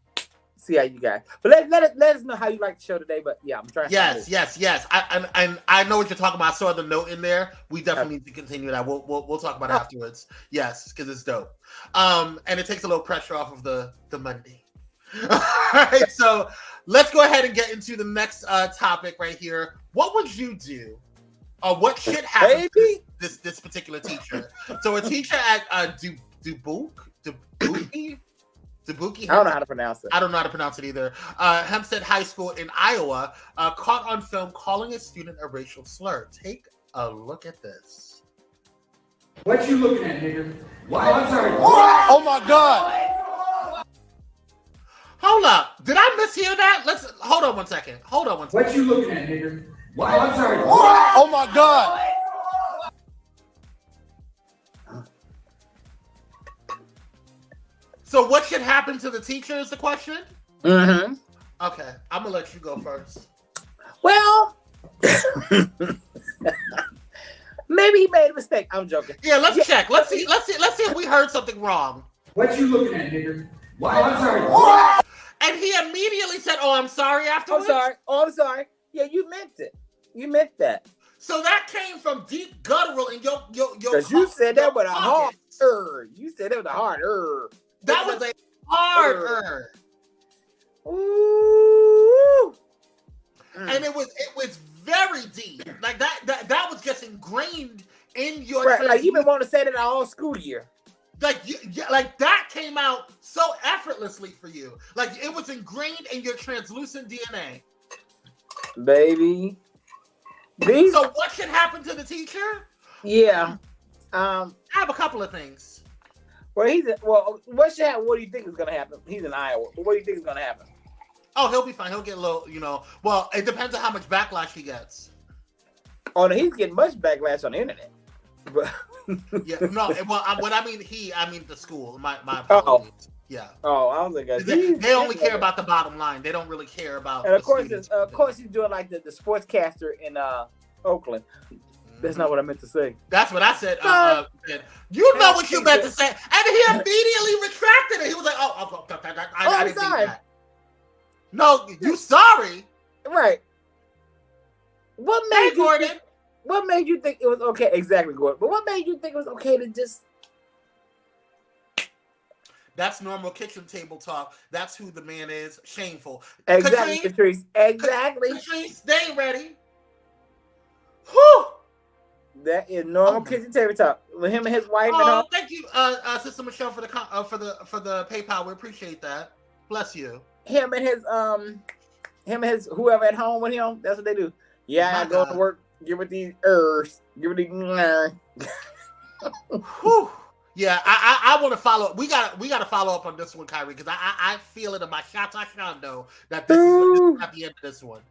see how you guys. But let us know how you like the show today. But yeah, I'm trying. Yes. I know what you're talking about. I saw the note in there. We definitely need to continue that. We'll talk about it afterwards. Yes, because it's dope. And it takes a little pressure off of the Monday. All right, so let's go ahead and get into the next topic right here. What would you do? Or what should happen to this particular teacher? So a teacher at Dubuque. I don't know how to pronounce it. I don't know how to pronounce it either. Hempstead High School in Iowa caught on film calling a student a racial slur. Take a look at this. What you looking at, nigga? What? Oh, I'm sorry. Oh my God. Hold up. Did I mishear that? Let's hold on one second. What you looking at, nigga? What? Oh, I'm sorry. Oh my God. So what should happen to the teacher is the question? Mm-hmm. Okay, I'm gonna let you go first. Well, maybe he made a mistake. I'm joking. Yeah, let's check. Let's see if we heard something wrong. What you looking at, nigga? Why? I'm sorry. And he immediately said, "Oh, I'm sorry." Afterwards, I'm sorry. Yeah, you meant it. You meant that. So that came from deep guttural in your. Because you said that with a hard You said that with a hard That was a hard Ooh. And it was very deep. Like that was just ingrained in your. Right, like you've been wanting to say that all school year. Like that came out so effortlessly for you. Like it was ingrained in your translucent DNA. Baby. So what should happen to the teacher? Yeah. I have a couple of things. What should happen? What do you think is gonna happen? He's in Iowa. What do you think is gonna happen? Oh, he'll be fine. He'll get a little, well, it depends on how much backlash he gets. Oh no, he's getting much backlash on the internet. But yeah, no, well, when I mean I mean the school. My apologies. Yeah. Oh, I was like, they only care about the bottom line. They don't really care about. And of course, he's doing like the sportscaster in Oakland. That's not what I meant to say. That's what I said. You know what you meant to say, and he immediately retracted it. He was like, "Oh, I didn't sorry. mean that." No, you sorry. Right. What made you think it was okay? Exactly, Gordon. But what made you think it was okay to just? That's normal kitchen table talk. That's who the man is. Shameful. Exactly, Patrice. Exactly. Patrice, they ain't ready. Whew. That is normal kitchen table talk. With him and his wife. Oh, thank you, Sister Michelle, for the PayPal. We appreciate that. Bless you. Him and his whoever at home with him. That's what they do. Yeah, I go to work. Give her these herbs. Give her these. Whew. Yeah, I want to follow. We gotta follow up on this one, Kyrie, because I feel it in my shatoshando that this is at the end of this one.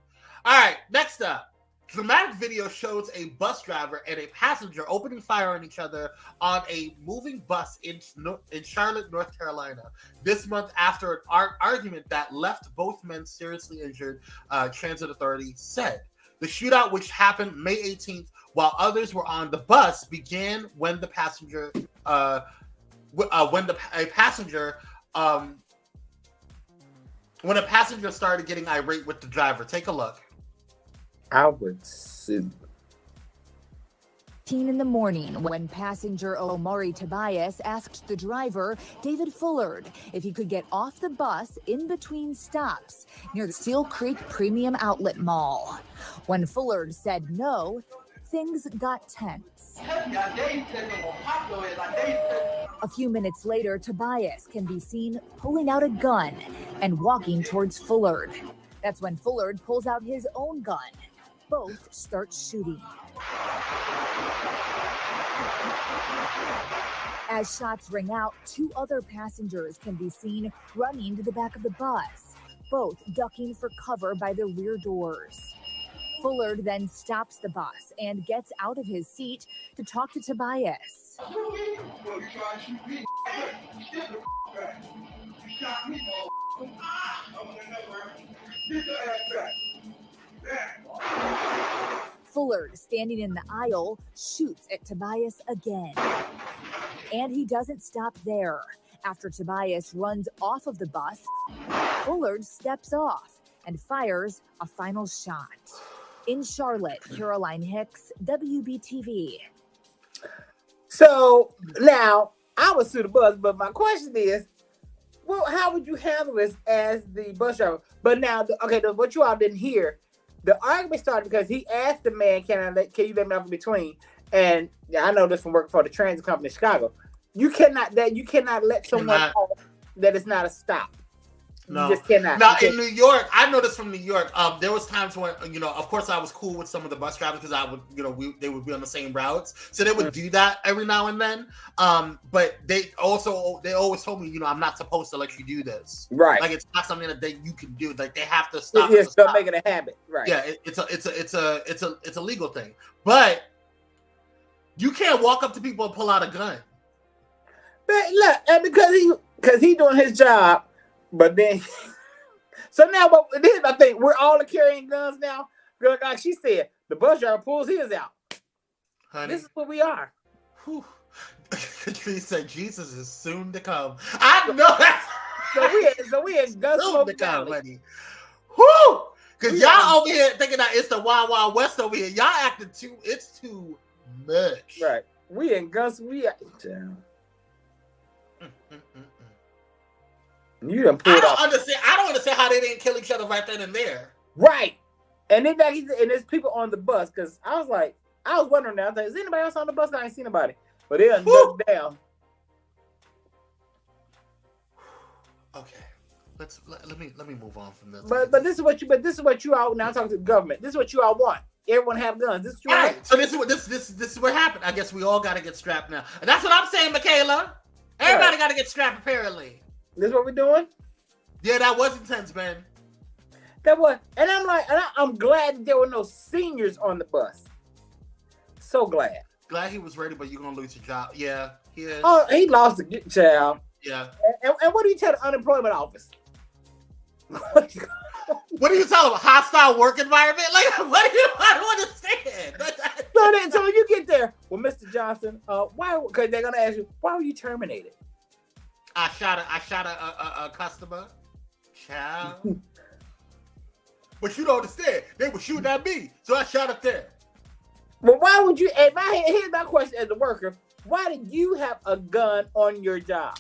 All right, next up. Dramatic video shows a bus driver and a passenger opening fire on each other on a moving bus in Charlotte, North Carolina. This month, after an argument that left both men seriously injured, transit authorities said. The shootout, which happened May 18th, while others were on the bus, began when a passenger started getting irate with the driver. Take a look. I would sue. In the morning, when passenger Omari Tobias asked the driver, David Fullard, if he could get off the bus in between stops near the Steel Creek Premium Outlet Mall. When Fullard said no, things got tense. A few minutes later, Tobias can be seen pulling out a gun and walking towards Fullard. That's when Fullard pulls out his own gun. Both start shooting. As shots ring out, two other passengers can be seen running to the back of the bus, both ducking for cover by the rear doors. Fullard then stops the bus and gets out of his seat to talk to Tobias. Fullard, standing in the aisle, shoots at Tobias again. And he doesn't stop there. After Tobias runs off of the bus, Fullard steps off and fires a final shot. In Charlotte, Caroline Hicks, WBTV. So now I would sue the bus, but my question is, well, how would you handle this as the bus driver? But now, what you all didn't hear, the argument started because he asked the man, can you let me off in between? And I know this from working for the transit company in Chicago. You cannot let someone off that it's not a stop. No, you just cannot. Now in New York, I know this from New York. There was times when of course, I was cool with some of the bus drivers because I would, they would be on the same routes, so they would do that every now and then. But they always told me, I'm not supposed to let you do this. Right. Like it's not something that you can do. Like they have to stop. Yeah, start making it a habit. Right. Yeah, it's a legal thing, but you can't walk up to people and pull out a gun. But look, and because he doing his job. But then So now, but this I think we're all carrying guns now. Girl, like she said, the bus driver pulls his out. Honey, this is what we are. She said Jesus is soon to come. I know that. So we in gun smoke valley. Whoo! Because y'all over here thinking that it's the Wild Wild West over here. Y'all acting it's too much. Right. We in guns. You done pulled off. I don't understand how they didn't kill each other right then and there. Right. And then and there's people on the bus because I was wondering now, is anybody else on the bus? I ain't seen nobody. But they done ducked down. Okay. Let me move on from this. But this is what you all now talking to the government. This is what you all want. Everyone have guns. This is what you want. So this is what happened. I guess we all gotta get strapped now. And that's what I'm saying, Michaela. Everybody gotta get strapped apparently. This is what we're doing? Yeah, that was intense, man. That was, and I'm like, I'm glad that there were no seniors on the bus. So glad. Glad he was ready, but you're gonna lose your job. Yeah, he is. Oh, he lost the child. Yeah. And what do you tell the unemployment office? What do you tell them? Hostile work environment? Like, what do you? I don't understand. So when you get there, well, Mr. Johnson, why? Because they're gonna ask you, why were you terminated? I shot a customer. Child. But you don't understand. They were shooting at me, so I shot at them. Well, why would you? Here's my question as a worker: why did you have a gun on your job?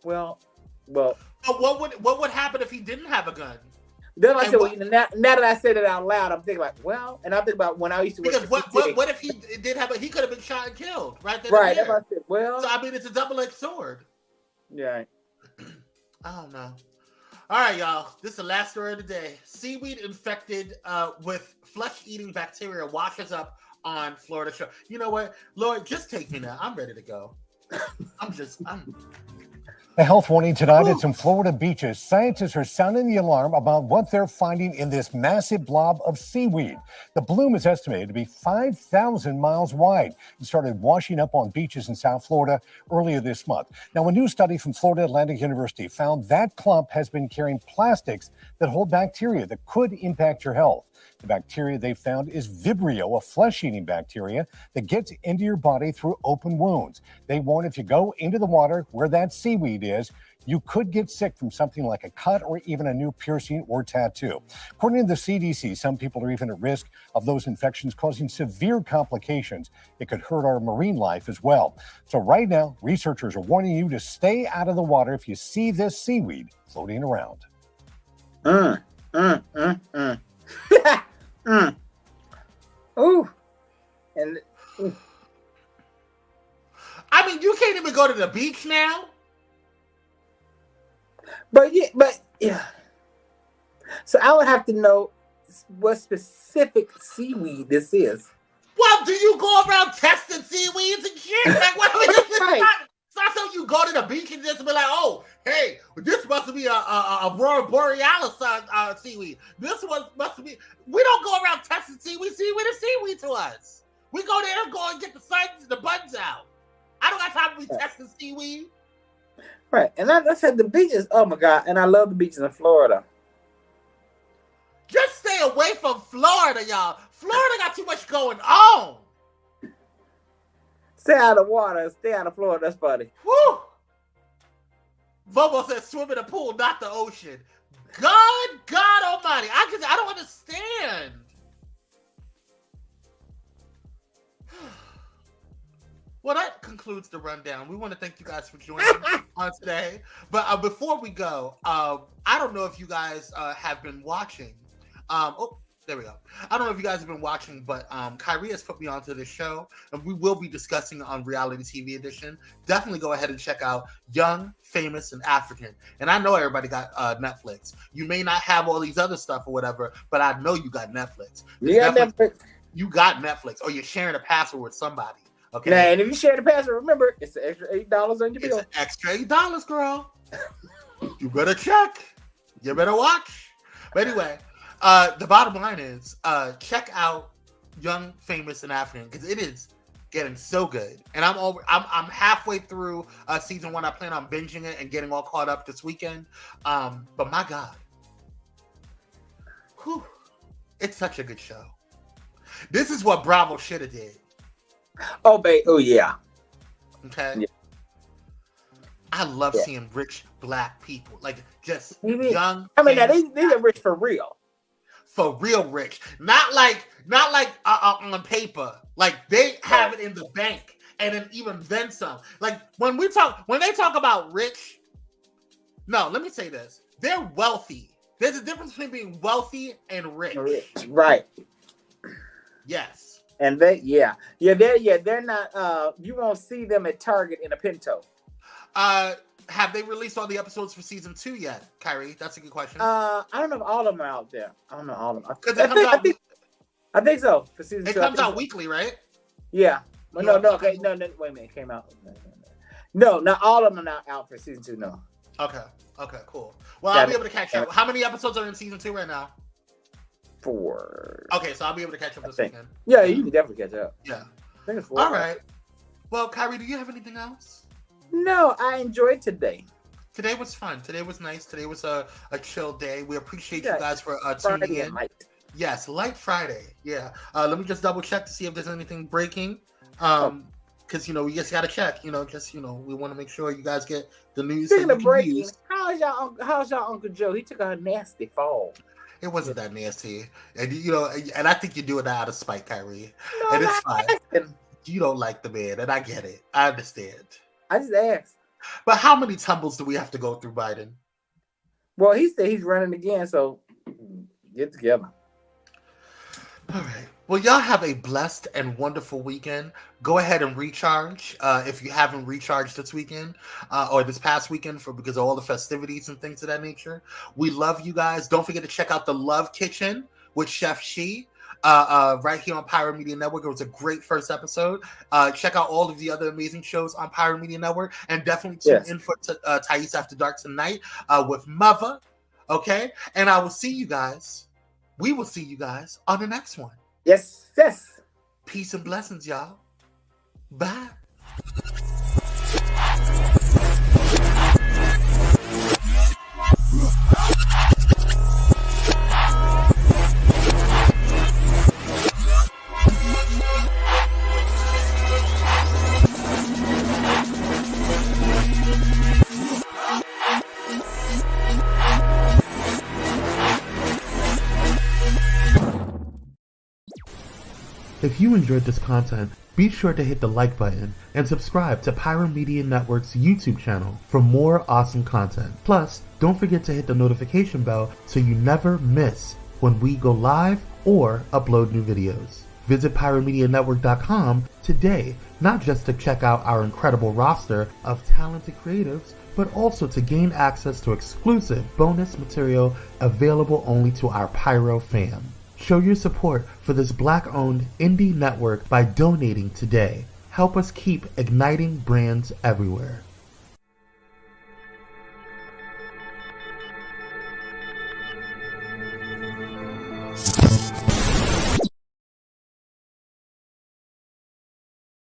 Well. But what would happen if he didn't have a gun? Then I said, well, now that I said it out loud, I'm thinking like, well, and I think about when I used to work. Because what if he did have he could have been shot and killed right then. Right. That's what I said. Well, so I mean, it's a double-edged sword. Yeah. I don't know. All right, y'all. This is the last story of the day. Seaweed infected with flesh-eating bacteria washes up on Florida shore. You know what, Lord, just take me now. I'm ready to go. A health warning tonight at some Florida beaches. Scientists are sounding the alarm about what they're finding in this massive blob of seaweed. The bloom is estimated to be 5,000 miles wide. It started washing up on beaches in South Florida earlier this month. Now, a new study from Florida Atlantic University found that clump has been carrying plastics that hold bacteria that could impact your health. The bacteria they found is Vibrio, a flesh-eating bacteria that gets into your body through open wounds. They warn if you go into the water where that seaweed is, you could get sick from something like a cut or even a new piercing or tattoo. According to the CDC, some people are even at risk of those infections causing severe complications. It could hurt our marine life as well. So right now, researchers are warning you to stay out of the water if you see this seaweed floating around. Ooh. And I mean, you can't even go to the beach now. But yeah. So I would have to know what specific seaweed this is. Well, do you go around testing seaweeds and shit? Like, what? It's not so you go to the beach and just be like, oh, hey, this must be a Aurora Borealis seaweed. This one must be. We don't go around testing seaweed. Seaweed is seaweed to us. We go there and go and get the suns and the buds out. I don't got time to be testing seaweed. Right, and I said the beaches. Oh my God, and I love the beaches in Florida. Just stay away from Florida, y'all. Florida got too much going on. Stay out of the water. Stay out of Florida. That's funny. Woo! Bobo said swim in the pool, not the ocean. God almighty. I don't understand. Well, that concludes the rundown. We want to thank you guys for joining us today. But before we go, I don't know if you guys have been watching. There we go. I don't know if you guys have been watching, but Kyrie has put me onto this show, and we will be discussing on Reality TV Edition. Definitely go ahead and check out Young, Famous, and African. And I know everybody got Netflix. You may not have all these other stuff or whatever, but I know you got Netflix. Netflix. You got Netflix, or you're sharing a password with somebody. Okay. Now, and if you share the password, remember, it's the extra $8 on your bill. It's extra $8, girl. You better check. You better watch. But anyway, the bottom line is check out Young, Famous, and African, because getting so good, and I'm halfway through season 1. I plan on binging it and getting all caught up this weekend. But my God, it's such a good show. This is what Bravo should have did. Oh, babe. Oh, yeah. Okay. Yeah. I love seeing rich Black people, like just young. I mean, now these are rich for real. For real rich, not like on paper. Like they have it in the bank, and then some. Like when they talk about rich. No, let me say this: they're wealthy. There's a difference between being wealthy and rich. Right. Yes. And they're not. You won't see them at Target in a Pinto. Have they released all the episodes for season 2 yet, Kyrie? That's a good question. I don't know if all of them are out there. I don't know all of them. I think so. For season 2, it comes out weekly, right? Yeah. Well, no. Wait a minute. It came out. No, not all of them are not out for season 2. No. Okay, cool. Well, I'll be able to catch up. How many episodes are in season 2 right now? 4. Okay, so I'll be able to catch up this weekend. Yeah, you can definitely catch up. Yeah. I think it's 4. All right. Well, Kyrie, do you have anything else? No, I enjoyed today. Today was fun. Today was nice. Today was a chill day. We appreciate you guys for tuning in. Yes, Light Friday. Yeah. Let me just double check to see if there's anything breaking. Because we just gotta check. We want to make sure you guys get the news. Speaking of breaking, how's y'all Uncle Joe? He took a nasty fall. It wasn't that nasty, and and I think you do it out of spite, Kyrie. No, and it's fine. You don't like the man, and I get it. I understand. I just asked. But how many tumbles do we have to go through, Biden? Well, he said he's running again, so get together. All right. Well, y'all have a blessed and wonderful weekend. Go ahead and recharge if you haven't recharged this weekend or this past weekend because of all the festivities and things of that nature. We love you guys. Don't forget to check out the Love Kitchen with Chef She. Right here on Pyro Media Network. It was a great first episode. Check out all of the other amazing shows on Pyro Media Network, and definitely tune in for Thais After Dark tonight with Mother. Okay, and I will see you guys. We will see you guys on the next one. Yes. Peace and blessings, y'all. Bye. If you enjoyed this content, be sure to hit the like button and subscribe to Pyro Media Network's YouTube channel for more awesome content. Plus, don't forget to hit the notification bell so you never miss when we go live or upload new videos. Visit pyromedianetwork.com today, not just to check out our incredible roster of talented creatives, but also to gain access to exclusive bonus material available only to our Pyro fam. Show your support for this Black-owned indie network by donating today. Help us keep igniting brands everywhere.